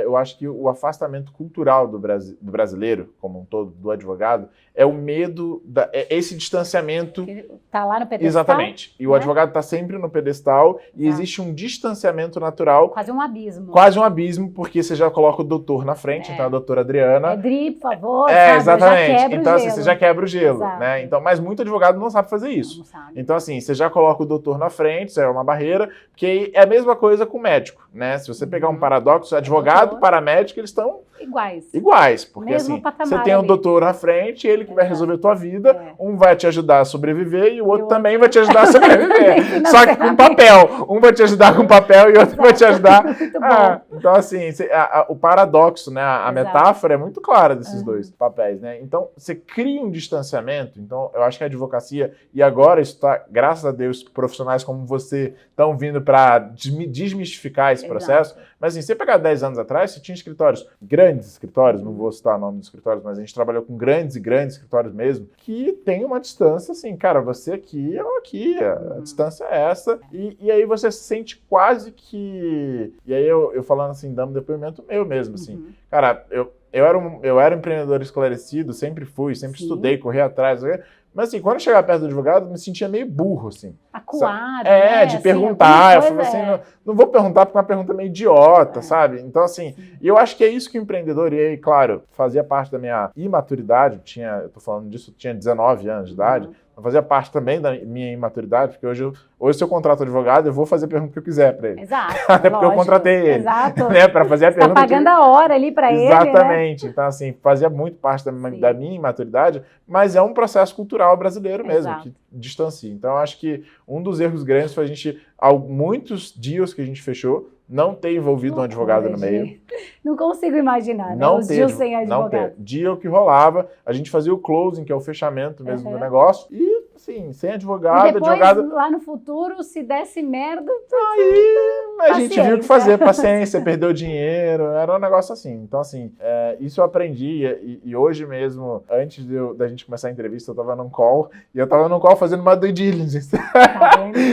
eu acho que o afastamento cultural do brasileiro, como um todo, do advogado, é o medo, esse distanciamento... Tá lá no pedestal. Exatamente. E o advogado tá sempre no pedestal e existe um distanciamento natural. Quase um abismo. Quase um abismo, porque você já coloca o doutor na frente, então a doutora Adriana... Dri, por favor. Exatamente. Então assim, você já quebra o gelo. modelo, Exato. né? Então, mas muito advogado não sabe fazer isso. Não sabe. Então, assim, você já coloca o doutor na frente, isso é uma barreira, porque é a mesma coisa com o médico, né? Se você pegar um paradoxo, advogado, doutor. paramédico, eles estão Iguais. porque Mesmo assim, patamar você tem um ali. doutor na frente, ele que vai resolver a tua vida, É. um vai te ajudar a sobreviver e o outro outro também vai te ajudar a sobreviver. Só que com financeiramente. papel. Um vai te ajudar com papel e outro vai te ajudar. Muito bom. Então, assim, o paradoxo, né? A Exato. metáfora é muito clara desses dois papéis, né? Então, você cria um distanciamento. Então, eu acho que a advocacia, e agora isso está, graças a Deus, profissionais como você estão vindo para desmistificar esse processo. Mas, assim, você pegar 10 anos atrás, você tinha escritórios, grandes escritórios, não vou citar o nome dos escritórios, mas a gente trabalhou com grandes e grandes escritórios mesmo, que tem uma distância, assim, cara, você aqui, eu aqui, a distância é essa, e aí você se sente quase que... E aí eu falando assim, dando depoimento meu mesmo, assim, cara, eu era um empreendedor esclarecido, sempre fui, sempre estudei, corri atrás, mas assim, quando eu chegava perto do advogado, eu me sentia meio burro, assim. Acuado, né? de assim, perguntar. Eu falei coisa, assim, não vou perguntar porque é uma pergunta meio idiota, sabe? Então, assim, e eu acho que é isso que o empreendedor, e aí, claro, fazia parte da minha imaturidade, eu tô falando disso, eu tinha 19 anos de idade, fazia parte também da minha imaturidade, porque hoje se eu contrato advogado, eu vou fazer a pergunta que eu quiser para ele. Exato. Até porque eu contratei ele. Exato. Né, para fazer a Você tá pergunta. pagando a hora ali para ele, né? Exatamente. Então, assim, fazia muito parte da minha imaturidade, mas é um processo cultural brasileiro mesmo, Exato. que distancia. Então, eu acho que um dos erros grandes foi muitos deals que a gente fechou, não ter envolvido um advogado no meio. Não consigo imaginar, não né? Os deals sem advogado. Deal que rolava, a gente fazia o closing, que é o fechamento mesmo do negócio, e assim, sem advogado, e depois, lá no futuro, se desse merda... Aí a gente viu o que fazer, paciência, perdeu dinheiro, era um negócio assim. Então, assim, isso eu aprendi, e hoje mesmo, antes da gente começar a entrevista, eu tava num call, e eu tava num call fazendo uma due diligence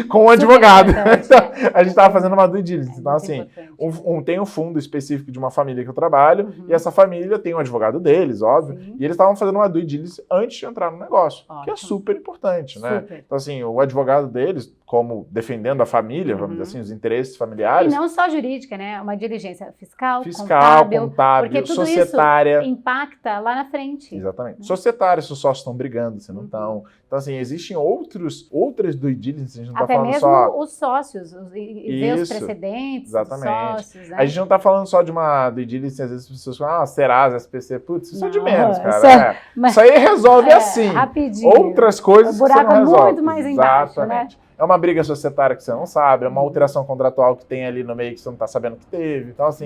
com um advogado. Então, a gente tava fazendo uma due diligence. Então, assim, tem um fundo específico de uma família que eu trabalho, e essa família tem um advogado deles, óbvio, e eles estavam fazendo uma due diligence antes de entrar no negócio, que é super importante, né? Então, assim, o advogado deles, como defendendo a família, vamos dizer assim, os interesses familiares. E não só jurídica, né? Uma diligência fiscal, contábil, porque tudo societária. Isso impacta lá na frente. Exatamente. Né? Societária, se os sócios estão brigando, se não estão. Então, assim, existem outras due diligence, a gente não está falando só... Até mesmo os sócios, ver os precedentes dos sócios, né? A gente não está falando só de uma due diligence, às vezes as pessoas falam, Serasa, SPC, putz, isso é de menos, cara. Isso aí resolve assim. Rapidinho. Outras coisas que você não resolve. Muito mais embaixo, exatamente. Né? É uma briga societária que você não sabe, é uma alteração contratual que tem ali no meio que você não está sabendo que teve. Então, assim...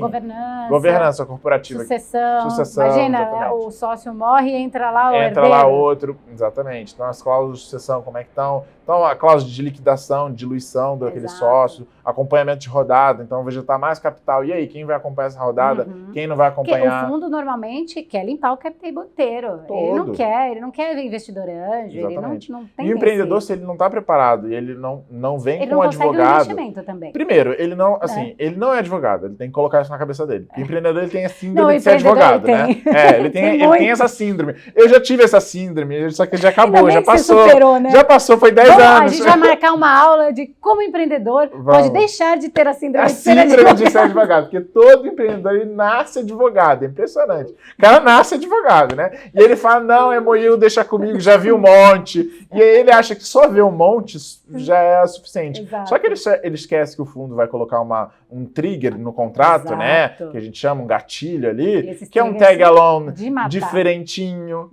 Governança corporativa. Sucessão. Imagina, o sócio morre e entra lá o herdeiro. Lá outro, exatamente. Então, as cláusulas de sucessão, como é que estão? Então, a cláusula de liquidação, de diluição daquele sócio, acompanhamento de rodada. Então, vegetar mais capital. E aí, quem vai acompanhar essa rodada? Quem não vai acompanhar? Porque o fundo, normalmente, quer limpar o cap table inteiro. Ele não quer investidor anjo, exatamente. Ele não tem. E o empreendedor, se ele não está preparado e ele não vem ele com um advogado... investimento também. Primeiro, ele não é advogado, ele tem que colocar isso na cabeça dele. O empreendedor, ele tem a síndrome de ser advogado, né? Ele tem essa síndrome. Eu já tive essa síndrome, só que já acabou, já passou. Superou, né? Já passou, foi 10 anos. A gente vai marcar uma aula de como empreendedor pode deixar de ter a síndrome de ser advogado. Porque todo empreendedor, ele nasce advogado, é impressionante. O cara nasce advogado, né? E ele fala, não, é moído, deixa comigo, já vi um monte. E aí ele acha que só ver um monte já é suficiente. Exato. Só que ele esquece que o fundo vai colocar um trigger no contrato, né? Que a gente chama um gatilho ali, que é um tag-along diferentinho,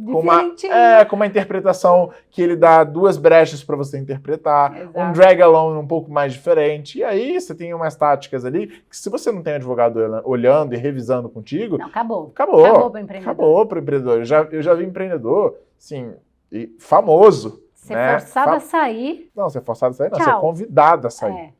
com uma interpretação que ele dá 2 brechas para você interpretar, um drag-along um pouco mais diferente. E aí você tem umas táticas ali que, se você não tem advogado olhando e revisando contigo... Não, acabou. Acabou para o empreendedor. Acabou para o empreendedor. Eu já vi empreendedor, assim, famoso. Ser forçado a sair. Não, ser forçado a sair, não, ser convidado a sair.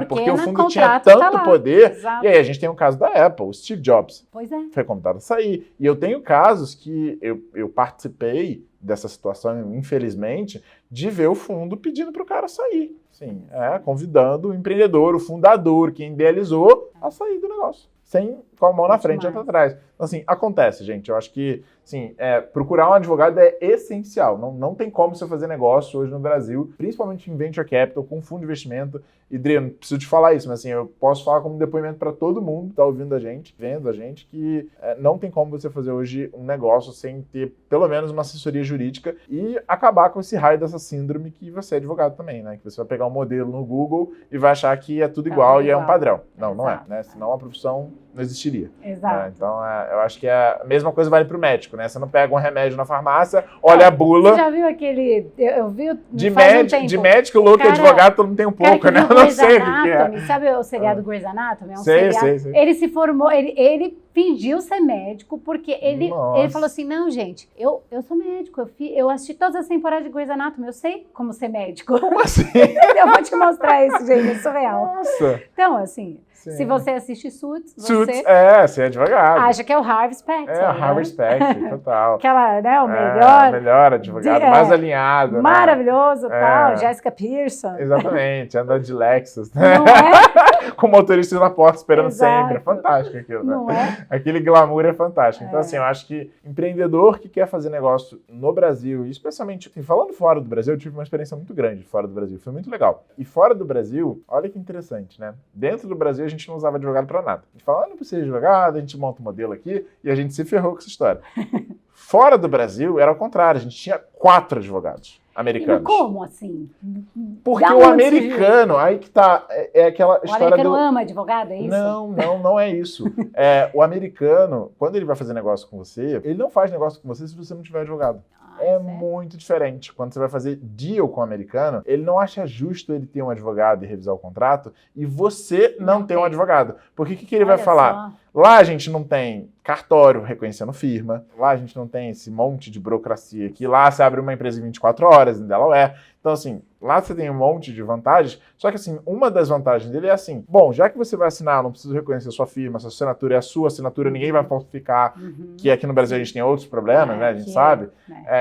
Porque o fundo tinha tanto poder. Exato. E aí a gente tem o caso da Apple, o Steve Jobs. Pois é. Foi convidado a sair. E eu tenho casos que eu participei dessa situação, infelizmente, de ver o fundo pedindo para o cara sair. Sim, convidando o empreendedor, o fundador, quem idealizou, a sair do negócio. com a mão na frente e outra atrás. Então, assim, acontece, gente. Eu acho que, assim, procurar um advogado é essencial. Não tem como você fazer negócio hoje no Brasil, principalmente em venture capital, com fundo de investimento. E, Adriano, preciso te falar isso, mas assim, eu posso falar como depoimento para todo mundo que está ouvindo a gente, vendo a gente, que não tem como você fazer hoje um negócio sem ter pelo menos uma assessoria jurídica e acabar com esse raio dessa síndrome que você é advogado também, né? Que você vai pegar um modelo no Google e vai achar que é tudo igual e é um padrão. Não é, né? Senão a profissão não existiria. Exato. Então, eu acho que a mesma coisa vale para o médico, né? Você não pega um remédio na farmácia, olha a bula... Você já viu aquele... Eu vi de médico, louco e advogado, todo mundo tem um pouco, né? Eu não sei o que é. Sabe o seriado Grey's Anatomy? É um sei. Ele se formou... Ele fingiu ser médico porque ele falou assim, não, gente, eu sou médico, eu assisti todas as temporadas de Grey's Anatomy, eu sei como ser médico. Como assim? Eu vou te mostrar isso, gente, é surreal. Nossa. Então, assim... Sim. Se você assiste Suits, você é advogado. Acha que é o Harvey Specter. É, o Harvey Specter, total. Aquela, né, o melhor advogado, mais alinhado. Maravilhoso, tal, Jessica Pearson. Exatamente, andando de Lexus. Não é? Com o motorista na porta esperando Exato. sempre. É fantástico aquilo, né? Não é? Aquele glamour é fantástico. Então, assim, eu acho que empreendedor que quer fazer negócio no Brasil, e especialmente, assim, falando fora do Brasil, eu tive uma experiência muito grande fora do Brasil. Foi muito legal. E fora do Brasil, olha que interessante, né? Dentro do Brasil, a gente não usava advogado pra nada. A gente fala, não precisa de advogado, a gente monta um modelo aqui, e a gente se ferrou com essa história. Fora do Brasil, era o contrário. A gente tinha 4 advogados americanos. E como assim? Porque o americano, aí que tá, aquela história do... O americano ama advogado, é isso? Não é isso. O americano, quando ele vai fazer negócio com você, ele não faz negócio com você se você não tiver advogado. Muito diferente. Quando você vai fazer deal com o americano, ele não acha justo ele ter um advogado e revisar o contrato e você não ter um advogado. Porque o que ele vai falar? Lá a gente não tem cartório reconhecendo firma, lá a gente não tem esse monte de burocracia que lá você abre uma empresa em 24 horas, em Delaware. Então, assim, lá você tem um monte de vantagens, só que, assim, uma das vantagens dele é assim, bom, já que você vai assinar, eu não preciso reconhecer a sua firma, sua assinatura é a sua assinatura, ninguém vai falsificar, que aqui no Brasil a gente tem outros problemas, né, a gente sabe.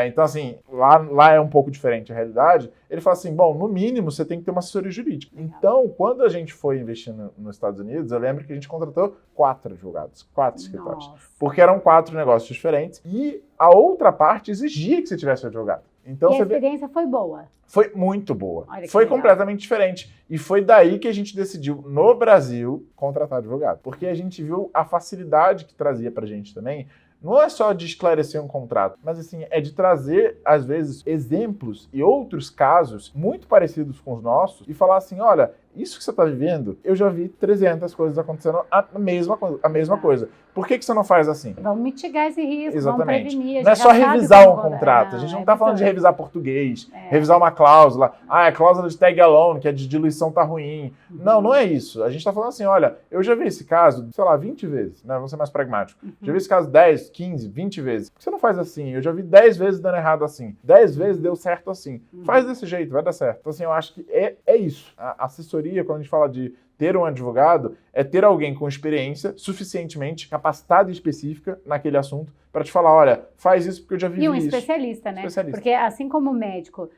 Então, assim, lá é um pouco diferente a realidade. Ele fala assim, bom, no mínimo você tem que ter uma assessoria jurídica. Então, quando a gente foi investir nos Estados Unidos, eu lembro que a gente contratou 4 advogados, 4 escritórios. Porque eram 4 negócios diferentes e a outra parte exigia que você tivesse um advogado. Então, e a experiência foi boa? Foi muito boa. Foi completamente diferente. E foi daí que a gente decidiu, no Brasil, contratar advogado. Porque a gente viu a facilidade que trazia pra gente também. Não é só de esclarecer um contrato, mas assim, é de trazer, às vezes, exemplos e outros casos muito parecidos com os nossos e falar assim, olha, isso que você está vivendo, eu já vi 300 coisas acontecendo a mesma coisa. Por que você não faz assim? Vamos mitigar esse risco, exatamente. Vamos prevenir. Não é só revisar um contrato. A gente não está falando de revisar português, revisar uma cláusula. A cláusula de tag alone, que é de diluição, tá ruim. Não é isso. A gente está falando assim, olha, eu já vi esse caso, sei lá, 20 vezes, né? Vamos ser mais pragmáticos. Já vi esse caso 10, 15, 20 vezes. Por que você não faz assim? Eu já vi 10 vezes dando errado assim. 10 vezes deu certo assim. Faz desse jeito, vai dar certo. Então, assim, eu acho que é isso. A assessoria, quando a gente fala de ter um advogado, é ter alguém com experiência suficientemente capacitada e específica naquele assunto para te falar, olha, faz isso porque eu já vivi isso. E um especialista, né? Porque assim como o médico,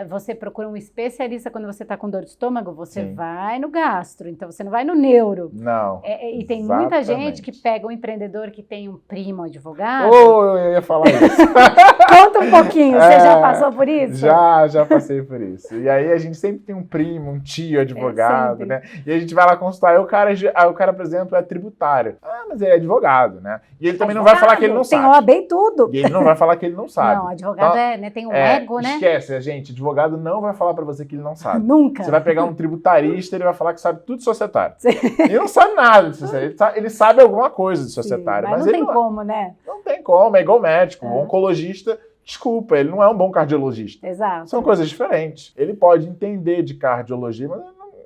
você procura um especialista quando você está com dor de estômago, você vai no gastro, então você não vai no neuro. Não. E tem muita gente que pega um empreendedor que tem um primo advogado. Eu ia falar isso. Conta um pouquinho, você já passou por isso? Já passei por isso. E aí a gente sempre tem um primo, um tio advogado, né? E a gente vai lá consultar, aí o cara, por exemplo, é tributário. Mas ele é advogado, né? E ele também não vai falar que ele não sabe. Tem OAB e tudo. E ele não vai falar que ele não sabe. Não, advogado então, tem um ego, né? Esquece, gente. Advogado não vai falar pra você que ele não sabe. Nunca. Você vai pegar um tributarista, ele vai falar que sabe tudo de societário. Ele não sabe nada de societário. Ele sabe alguma coisa de societário. Mas não tem como, né? Não tem como. É igual médico. Um oncologista, desculpa, ele não é um bom cardiologista. Exato. São coisas diferentes. Ele pode entender de cardiologia, mas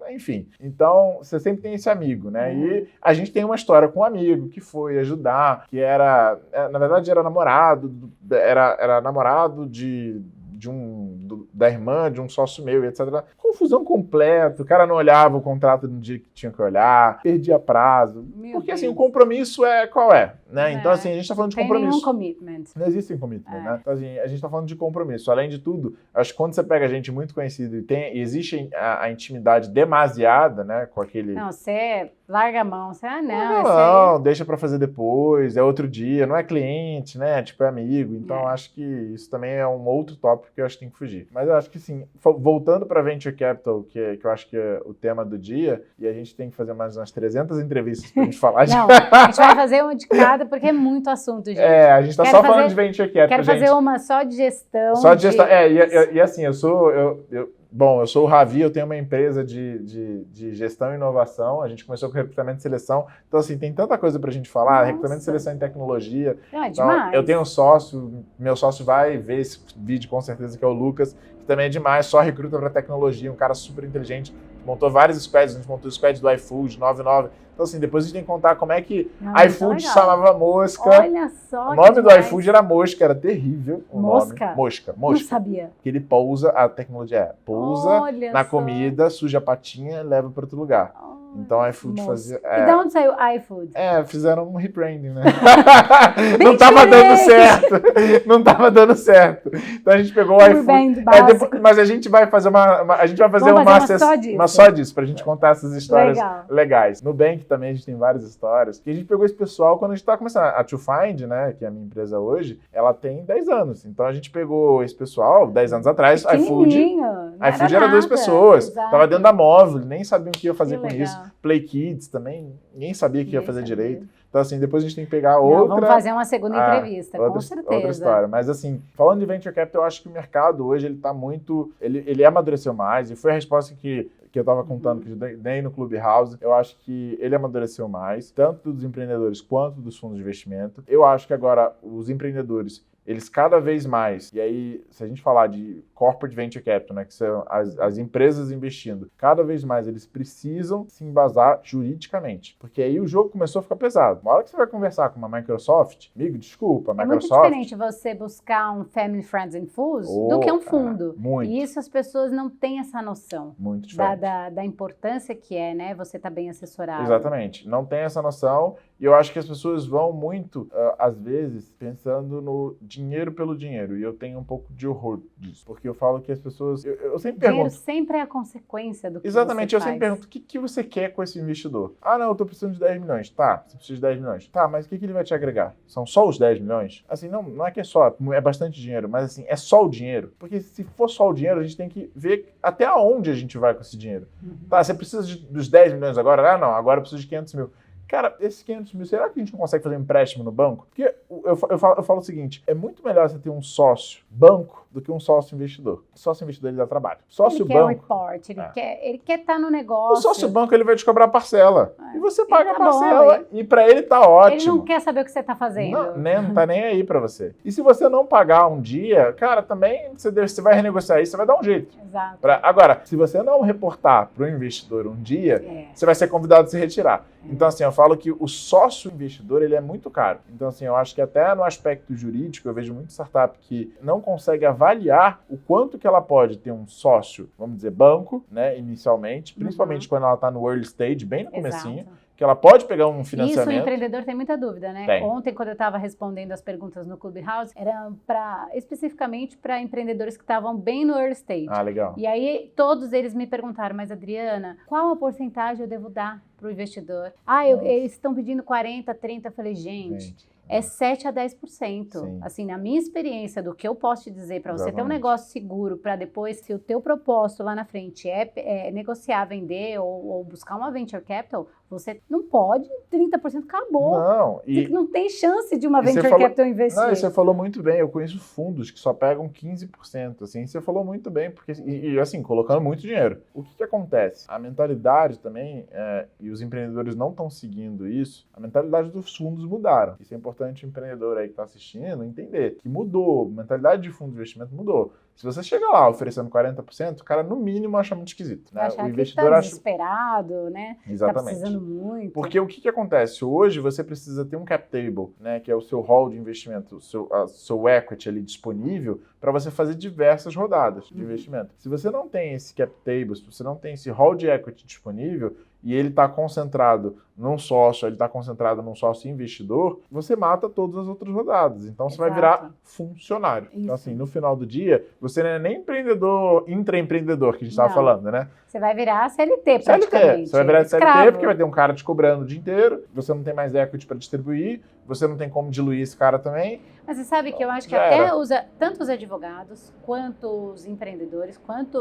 enfim. Então, você sempre tem esse amigo, né? E a gente tem uma história com um amigo que foi ajudar, que era, na verdade, era namorado de da irmã, de um sócio meu, etc. Confusão completa, o cara não olhava o contrato no dia que tinha que olhar, perdia prazo. Porque assim, o compromisso qual é? Né? Então assim, a gente está falando de compromisso. Não tem nenhum commitment. Não existe commitment, né? Então assim, a gente está falando de compromisso. Além de tudo, acho que quando você pega gente muito conhecida e existe a intimidade demasiada, né, com aquele... Não, você larga a mão, você, não, deixa para fazer depois, é outro dia, não é cliente, né, tipo, é amigo. Então, acho que isso também é um outro tópico que eu acho que tem que fugir. Mas eu acho que sim, voltando para Venture Capital, que eu acho que é o tema do dia, e a gente tem que fazer mais umas 300 entrevistas pra gente falar de... Não, a gente vai fazer uma de cada, porque é muito assunto, gente. A gente tá só falando de Venture Capital, Quero fazer uma só de gestão. Só de gestão, e assim, eu sou o Ravi, eu tenho uma empresa de gestão e inovação, a gente começou com recrutamento e seleção, então assim, tem tanta coisa pra gente falar, recrutamento e seleção em tecnologia. Demais. Eu tenho um sócio, meu sócio vai ver esse vídeo com certeza, que é o Lucas, que também é demais, só recruta pra tecnologia, um cara super inteligente, montou vários squads, a gente montou o squad do iFood, 99. Então, assim, depois a gente tem que contar como é que iFood chamava mosca. Olha só. O nome do iFood era mosca, era terrível. Mosca? Mosca. Não sabia. Que ele pousa, a tecnologia pousa na comida, suja a patinha e leva para outro lugar. Então a iFood fazia... E de onde saiu o iFood? Fizeram um rebranding, né? Não tava dando certo. Não tava dando certo. Então a gente pegou o iFood. Mas a gente vai fazer uma só disso pra gente contar essas histórias legais. No Nubank também a gente tem várias histórias. Que a gente pegou esse pessoal quando a gente tava começando. A TwoFind, né, que é a minha empresa hoje, ela tem 10 anos. Então a gente pegou esse pessoal 10 anos atrás, iFood era 2 pessoas. Exato. Tava dentro da móvel, nem sabiam o que ia fazer com legal. isso. Play Kids também, ninguém sabia que ia fazer direito. Então, assim, depois a gente tem que pegar outra... Vamos fazer uma segunda entrevista, com certeza. Outra história. Mas, assim, falando de Venture Capital, eu acho que o mercado hoje, ele tá muito... Ele amadureceu mais, e foi a resposta que eu estava contando, que eu dei no Clubhouse. Eu acho que ele amadureceu mais, tanto dos empreendedores quanto dos fundos de investimento. Eu acho que agora os empreendedores, eles cada vez mais, e aí, se a gente falar de corporate venture capital, né, que são as empresas investindo, cada vez mais eles precisam se embasar juridicamente, porque aí o jogo começou a ficar pesado. Uma hora que você vai conversar com uma Microsoft, amigo, desculpa, Microsoft... É muito diferente você buscar um Family, Friends and Fools do que um fundo. Muito. E isso as pessoas não têm essa noção. Muito diferente. Da importância que é, né, você tá bem assessorado. Exatamente. Não tem essa noção, e eu acho que as pessoas vão muito, às vezes, pensando no dinheiro pelo dinheiro, e eu tenho um pouco de horror disso, porque eu falo que as pessoas... Eu sempre pergunto... Dinheiro sempre é a consequência do que Exatamente, você eu sempre pergunto, o que você quer com esse investidor? Ah, não, eu tô precisando de 10 milhões. Tá, você precisa de 10 milhões. Tá, mas o que ele vai te agregar? São só os 10 milhões? Assim, não é que é só, é bastante dinheiro, mas assim, é só o dinheiro. Porque se for só o dinheiro, a gente tem que ver até onde a gente vai com esse dinheiro. Tá, você precisa dos 10 milhões agora? Ah, não, agora eu preciso de 500 mil. Cara, esses 500 mil, será que a gente não consegue fazer um empréstimo no banco? Porque eu falo o seguinte, é muito melhor você ter um sócio banco do que um sócio investidor. O sócio investidor, ele dá trabalho. Sócio ele banco... Quer report, ele quer estar no negócio. O sócio banco, ele vai te cobrar parcela. E você paga a parcela. E pra ele tá ótimo. Ele não quer saber o que você tá fazendo. Não tá nem aí pra você. E se você não pagar um dia, cara, também você vai renegociar isso, você vai dar um jeito. Exato. Agora, se você não reportar pro investidor um dia, você vai ser convidado a se retirar. Então, assim, eu falo que o sócio investidor, ele é muito caro. Então, assim, eu acho que até no aspecto jurídico, eu vejo muito startup que não consegue avaliar o quanto que ela pode ter um sócio, vamos dizer, banco, né, inicialmente, principalmente quando ela está no early stage, bem no comecinho, que ela pode pegar um financiamento. Isso o empreendedor tem muita dúvida, né? Tem. Ontem, quando eu estava respondendo as perguntas no Clubhouse, era especificamente para empreendedores que estavam bem no early stage. Ah, legal. E aí, todos eles me perguntaram, mas Adriana, qual a porcentagem eu devo dar para o investidor? Eles estão pedindo 40%, 30%. Eu falei, gente, é 7% a 10%. Sim. Assim, na minha experiência, do que eu posso te dizer, para você ter um negócio seguro, para depois, se o teu propósito lá na frente é negociar, vender ou buscar uma venture capital, você não pode, 30% acabou. Não. Não tem chance de uma venture capital investir. Não, você falou muito bem. Eu conheço fundos que só pegam 15%. Assim, você falou muito bem, porque assim, colocando muito dinheiro. O que acontece? A mentalidade também, e os empreendedores não estão seguindo isso, a mentalidade dos fundos mudaram. Isso é importante o empreendedor aí que está assistindo entender que mudou. A mentalidade de fundo de investimento mudou. Se você chega lá oferecendo 40%, o cara no mínimo acha muito esquisito, né? Achar O que investidor tá acha desesperado, né? exatamente. Tá precisando muito. Porque o que acontece? Hoje você precisa ter um cap table, né, que é o seu hall de investimento, o seu equity ali disponível para você fazer diversas rodadas de investimento. Se você não tem esse cap table, se você não tem esse hall de equity disponível e ele está concentrado num sócio, ele está concentrado num sócio investidor, você mata todas as outras rodadas. Então você vai virar funcionário. Então assim, no final do dia, você não é nem empreendedor, intraempreendedor que a gente estava falando, né? Você vai virar CLT praticamente. Você vai virar CLT porque vai ter um cara te cobrando o dia inteiro, você não tem mais equity para distribuir, você não tem como diluir esse cara também. Mas você sabe que eu acho que até tanto os advogados, quanto os empreendedores, quanto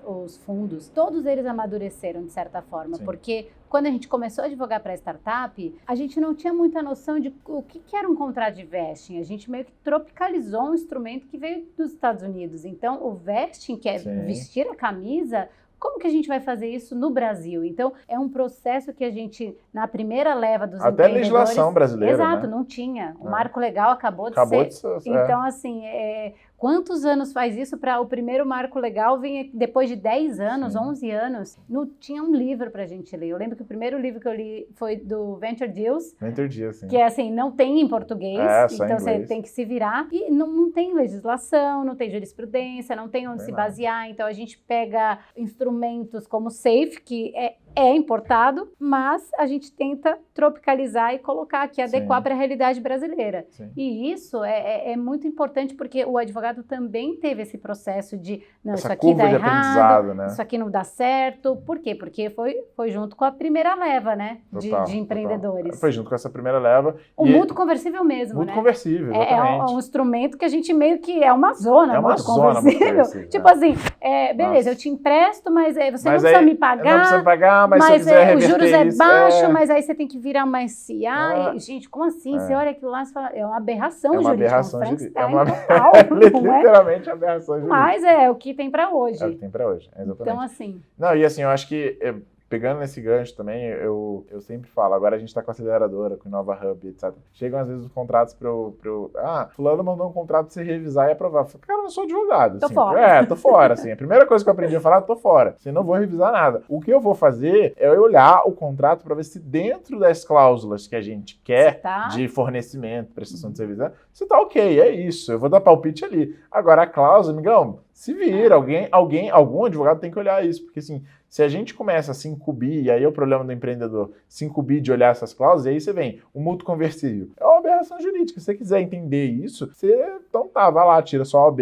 os fundos, todos eles amadureceram de certa forma, porque quando a gente começou a advogar para startup, a gente não tinha muita noção de o que era um contrato de vesting. A gente meio que tropicalizou um instrumento que veio dos Estados Unidos. Então, o vesting, que é vestir a camisa, como que a gente vai fazer isso no Brasil? Então, é um processo que a gente, na primeira leva dos empreendedores... Até legislação brasileira, exato, né? Não tinha. O marco legal acabou de ser. Então, assim, quantos anos faz isso para o primeiro marco legal vir depois de 10 anos, 11 anos? Não tinha um livro para a gente ler. Eu lembro que o primeiro livro que eu li foi do Venture Deals. Venture Deals, sim. Que é assim, não tem em português, então você tem que se virar. E não tem legislação, não tem jurisprudência, não tem onde se basear. Então a gente pega instrumentos como o SAFE, que é importado, mas a gente tenta tropicalizar e colocar aqui, adequar para a realidade brasileira. E isso é muito importante porque o advogado também teve esse processo de, não, isso aqui dá errado, né? Isso aqui não dá certo. Por quê? Porque foi junto com a primeira leva, né, de empreendedores. Foi junto com essa primeira leva. O mútuo conversível mesmo, mútuo conversível, exatamente. É um instrumento que a gente meio que é uma zona, mútuo conversível. Tipo assim, beleza, eu te empresto, mas você não precisa me pagar. Não precisa me pagar, mas se eu quiser reverter os juros é isso, baixo, mas aí você tem que virar uma SA. Gente, como assim? Você olha aquilo lá e fala, é uma aberração jurídica. Literalmente aberração jurídica. Mas é o que tem para hoje. É o que tem para hoje, exatamente. Então, assim... Não, e assim, eu acho que... Pegando nesse gancho também, eu sempre falo, agora a gente está com a aceleradora, com Inova Hub, etc. Chegam às vezes os contratos para eu... fulano mandou um contrato para você revisar e aprovar. Eu falo, cara, eu não sou advogado. Tô fora. Tô fora, assim. A primeira coisa que eu aprendi a falar, tô fora. Assim, não vou revisar nada. O que eu vou fazer é eu olhar o contrato para ver se dentro das cláusulas que a gente quer de fornecimento, prestação de serviço, se tá ok, é isso. Eu vou dar palpite ali. Agora, a cláusula, amigão, se vira. Algum advogado tem que olhar isso, porque assim... Se a gente começa a se incumbir, e aí é o problema do empreendedor, se incumbir de olhar essas cláusulas, e aí você vem, o mútuo conversível. É uma aberração jurídica. Se você quiser entender isso, então vai lá, tira só a OAB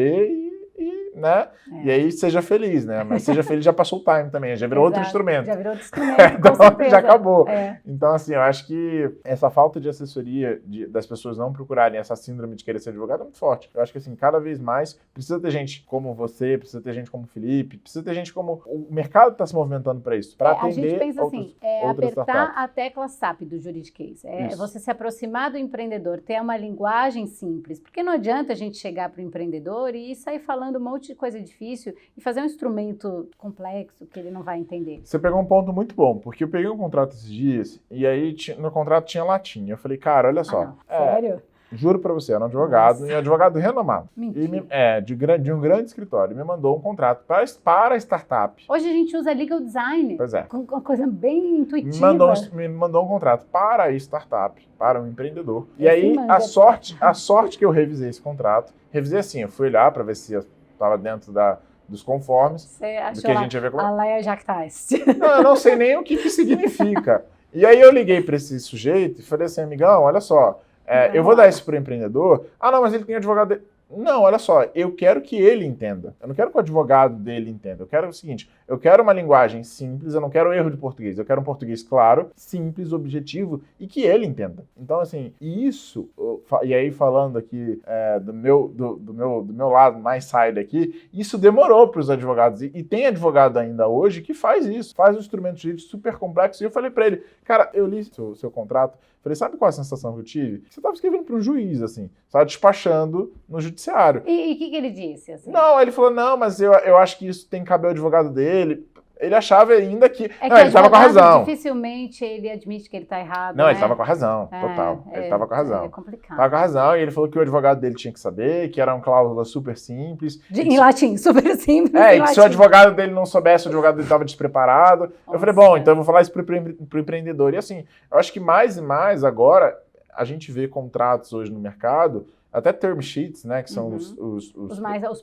né? E aí seja feliz, né? Mas seja feliz já passou o time também, já virou outro instrumento. Já virou outro instrumento, com certeza. Já acabou. Então, assim, eu acho que essa falta de assessoria, das pessoas não procurarem essa síndrome de querer ser advogado é muito forte. Eu acho que, assim, cada vez mais precisa ter gente como você, precisa ter gente como o Felipe, precisa ter gente como... O mercado está se movimentando para isso, para atender a gente pensa outros, assim, apertar a tecla SAP do juridiquês. Você se aproximar do empreendedor, ter uma linguagem simples. Porque não adianta a gente chegar para o empreendedor e sair falando um monte de coisa difícil e fazer um instrumento complexo que ele não vai entender. Você pegou um ponto muito bom, porque eu peguei um contrato esses dias e aí no contrato tinha latim. Eu falei, cara, olha só. Sério? Juro pra você, era um advogado, e um advogado renomado. Mentira. De um grande escritório. Me mandou um contrato para startup. Hoje a gente usa legal design. Pois é. Com uma coisa bem intuitiva. Me mandou um contrato para startup, para um empreendedor. E aí, a sorte que eu revisei esse contrato, revisei assim, eu fui olhar para ver se estava dentro dos conformes. Você achou do que a gente ia ver como... a Leia Jactais. Não, eu não sei nem o que significa. E aí eu liguei para esse sujeito e falei assim, amigão, olha só, eu vou dar isso para o empreendedor. Não, mas ele tem advogado dele. Não, olha só, eu quero que ele entenda. Eu não quero que o advogado dele entenda. Eu quero o seguinte, eu quero uma linguagem simples, eu não quero erro de português. Eu quero um português claro, simples, objetivo e que ele entenda. Então, assim, isso, e aí falando aqui do meu lado mais side aqui, isso demorou para os advogados. E tem advogado ainda hoje que faz isso, faz um instrumento jurídico super complexo. E eu falei para ele, cara, eu li seu contrato, falei, sabe qual é a sensação que eu tive? Você estava escrevendo para um juiz, assim, estava despachando no judiciário. E o que ele disse? Assim? Não, ele falou, não, mas eu acho que isso tem que caber ao advogado dele. ele achava ainda que... É não, que ele estava com a razão. Dificilmente ele admite que ele está errado, Não, né? ele estava com a razão, total. Ele estava com a razão. É complicado. Estava com a razão e ele falou que o advogado dele tinha que saber, que eram cláusulas super simples. Em latim, super simples. É, e que se o advogado dele não soubesse, o advogado dele estava despreparado. Nossa. Eu falei, bom, então eu vou falar isso pro empreendedor. E assim, eu acho que mais e mais agora a gente vê contratos hoje no mercado, até term sheets, né, que são os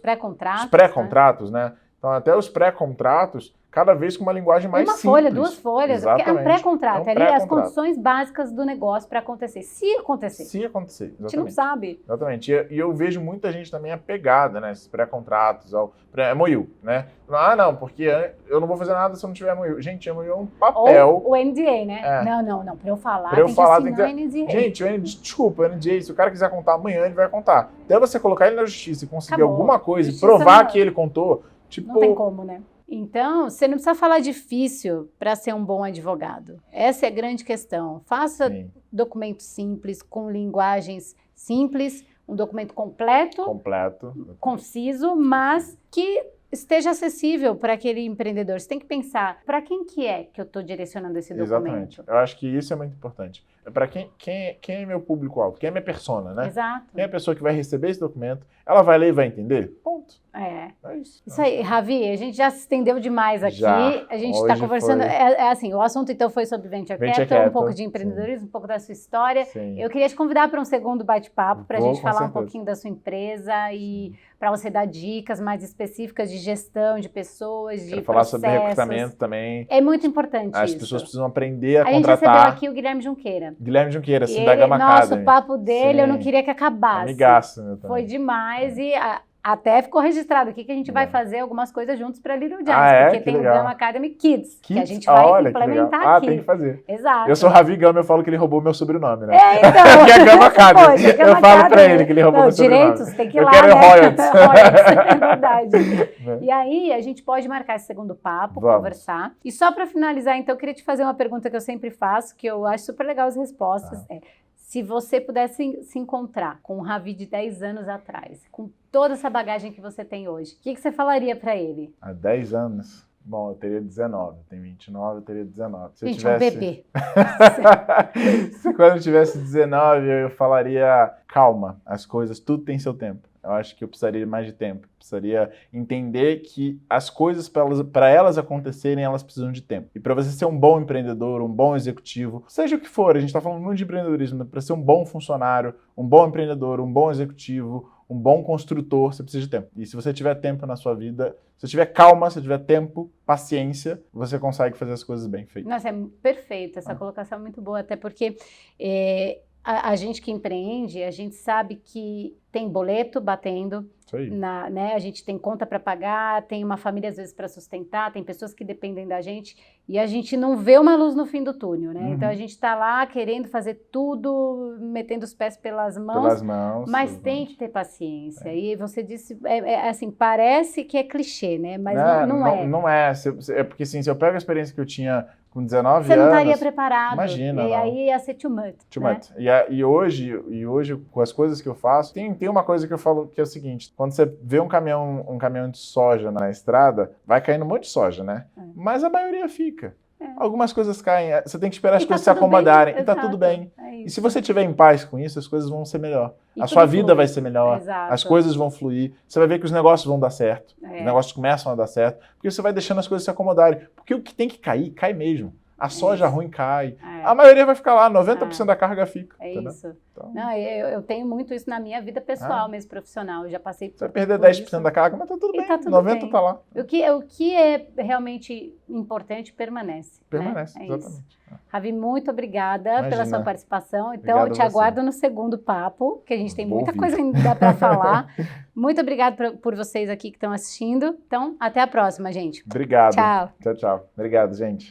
pré-contratos. Os pré-contratos, né? Então, até os pré-contratos, cada vez com uma linguagem mais simples. Uma folha, 2 folhas. Exatamente. É um pré-contrato. É um ali as condições básicas do negócio para acontecer. Se acontecer. Se acontecer, exatamente. A gente não sabe. Exatamente. E eu vejo muita gente também apegada, né? Esses pré-contratos, ao MOU, né? Ah, não, porque eu não vou fazer nada se eu não tiver MOU. Gente, MOU é um papel. Ou o NDA, né? É. Não. Para eu falar, tem que assinar o NDA. Gente, desculpa, o NDA, se o cara quiser contar amanhã, ele vai contar. Até você colocar ele na justiça e conseguir Acabou. alguma coisa Justiça e provar não. que ele contou, tipo... Não tem como, né? Então, você não precisa falar difícil para ser um bom advogado. Essa é a grande questão. Faça documentos simples, com linguagens simples, um documento completo, conciso, mas que esteja acessível para aquele empreendedor. Você tem que pensar, para quem que é que eu estou direcionando esse documento? Exatamente. Eu acho que isso é muito importante. É para quem é meu público-alvo, quem é minha persona, né? Exato. Quem é a pessoa que vai receber esse documento, ela vai ler e vai entender? Ponto. É isso. Isso aí, Ravi, a gente já se estendeu demais aqui. Já. A gente está conversando. Assim, o assunto então foi sobre Venture Capital, um pouco de empreendedorismo, um pouco da sua história. Sim. Eu queria te convidar para um segundo bate-papo, para a gente falar certeza. um pouquinho da sua empresa e para você dar dicas mais específicas de gestão de pessoas, de Quero falar processos. sobre recrutamento também. É muito importante As isso. pessoas precisam aprender a gente contratar. recebeu aqui o Guilherme Junqueira. Guilherme Junqueira, assim, E da Gama Academy. Nosso papo dele, Sim. eu não queria que acabasse. Amigaço, meu também. Foi demais e até ficou registrado aqui que a gente vai fazer algumas coisas juntos para Little Giants, porque que tem legal. o Gama Academy Kids, que a gente vai implementar aqui. Tem que fazer. Exato. Eu sou Ravi Gama, eu falo que ele roubou meu sobrenome, né? Então. Que é Gama Academy. Poxa, Gama eu falo Academy. pra ele que ele roubou meu sobrenome. Direitos, tem que ir eu lá, quero né? royalties. É verdade. E aí, a gente pode marcar esse segundo papo, conversar. E só para finalizar, então, eu queria te fazer uma pergunta que eu sempre faço, que eu acho super legal as respostas. Se você pudesse se encontrar com o Ravi de 10 anos atrás, com toda essa bagagem que você tem hoje, o que você falaria para ele? Há 10 anos? Bom, eu teria 19. Eu tenho 29, eu teria 19. Se Gente, eu tivesse... um bebê. Se quando eu tivesse 19, eu falaria, calma, as coisas, tudo tem seu tempo. Eu acho que eu precisaria mais de tempo. Precisaria entender que as coisas, para elas acontecerem, elas precisam de tempo. E para você ser um bom empreendedor, um bom executivo, seja o que for, a gente está falando muito de empreendedorismo, para ser um bom funcionário, um bom empreendedor, um bom executivo, um bom construtor, você precisa de tempo. E se você tiver tempo na sua vida, se você tiver calma, se você tiver tempo, paciência, você consegue fazer as coisas bem feitas. Nossa, é perfeito. Essa colocação é muito boa, até porque a gente que empreende, a gente sabe que tem boleto batendo, né? A gente tem conta para pagar, tem uma família às vezes para sustentar, tem pessoas que dependem da gente e a gente não vê uma luz no fim do túnel, né? Então a gente está lá querendo fazer tudo, metendo os pés pelas mãos, mas tem que ter paciência. E você disse, assim, parece que é clichê, né? Mas não é. Não é. É porque assim, se eu pego a experiência que eu tinha com 19 anos... Você não estaria preparado. Imagina, E aí ia ser too much. E hoje, com as coisas que eu faço, tem uma coisa que eu falo que é o seguinte, quando você vê um caminhão de soja na estrada, vai caindo um monte de soja, né? Mas a maioria fica. Algumas coisas caem, você tem que esperar as coisas se acomodarem e tá tudo bem. E se você estiver em paz com isso, as coisas vão ser melhor. A sua vida vai ser melhor, as coisas vão fluir, você vai ver que os negócios vão dar certo, os negócios começam a dar certo, porque você vai deixando as coisas se acomodarem. Porque o que tem que cair, cai mesmo. A soja ruim cai. A maioria vai ficar lá, 90% da carga fica. Isso. Então... Não, eu tenho muito isso na minha vida pessoal, mesmo profissional. Eu já passei por... Você vai perder 10% da carga, mas tá tudo bem. Tá tudo 90% bem. Tá lá. O que é realmente importante permanece. Permanece, né? exatamente. Ravi, muito obrigada pela sua participação. Então, Obrigado eu te aguardo no segundo papo, que a gente tem muita coisa ainda para falar. Muito obrigada por vocês aqui que estão assistindo. Então, até a próxima, gente. Obrigado. Tchau. Tchau. Obrigado, gente.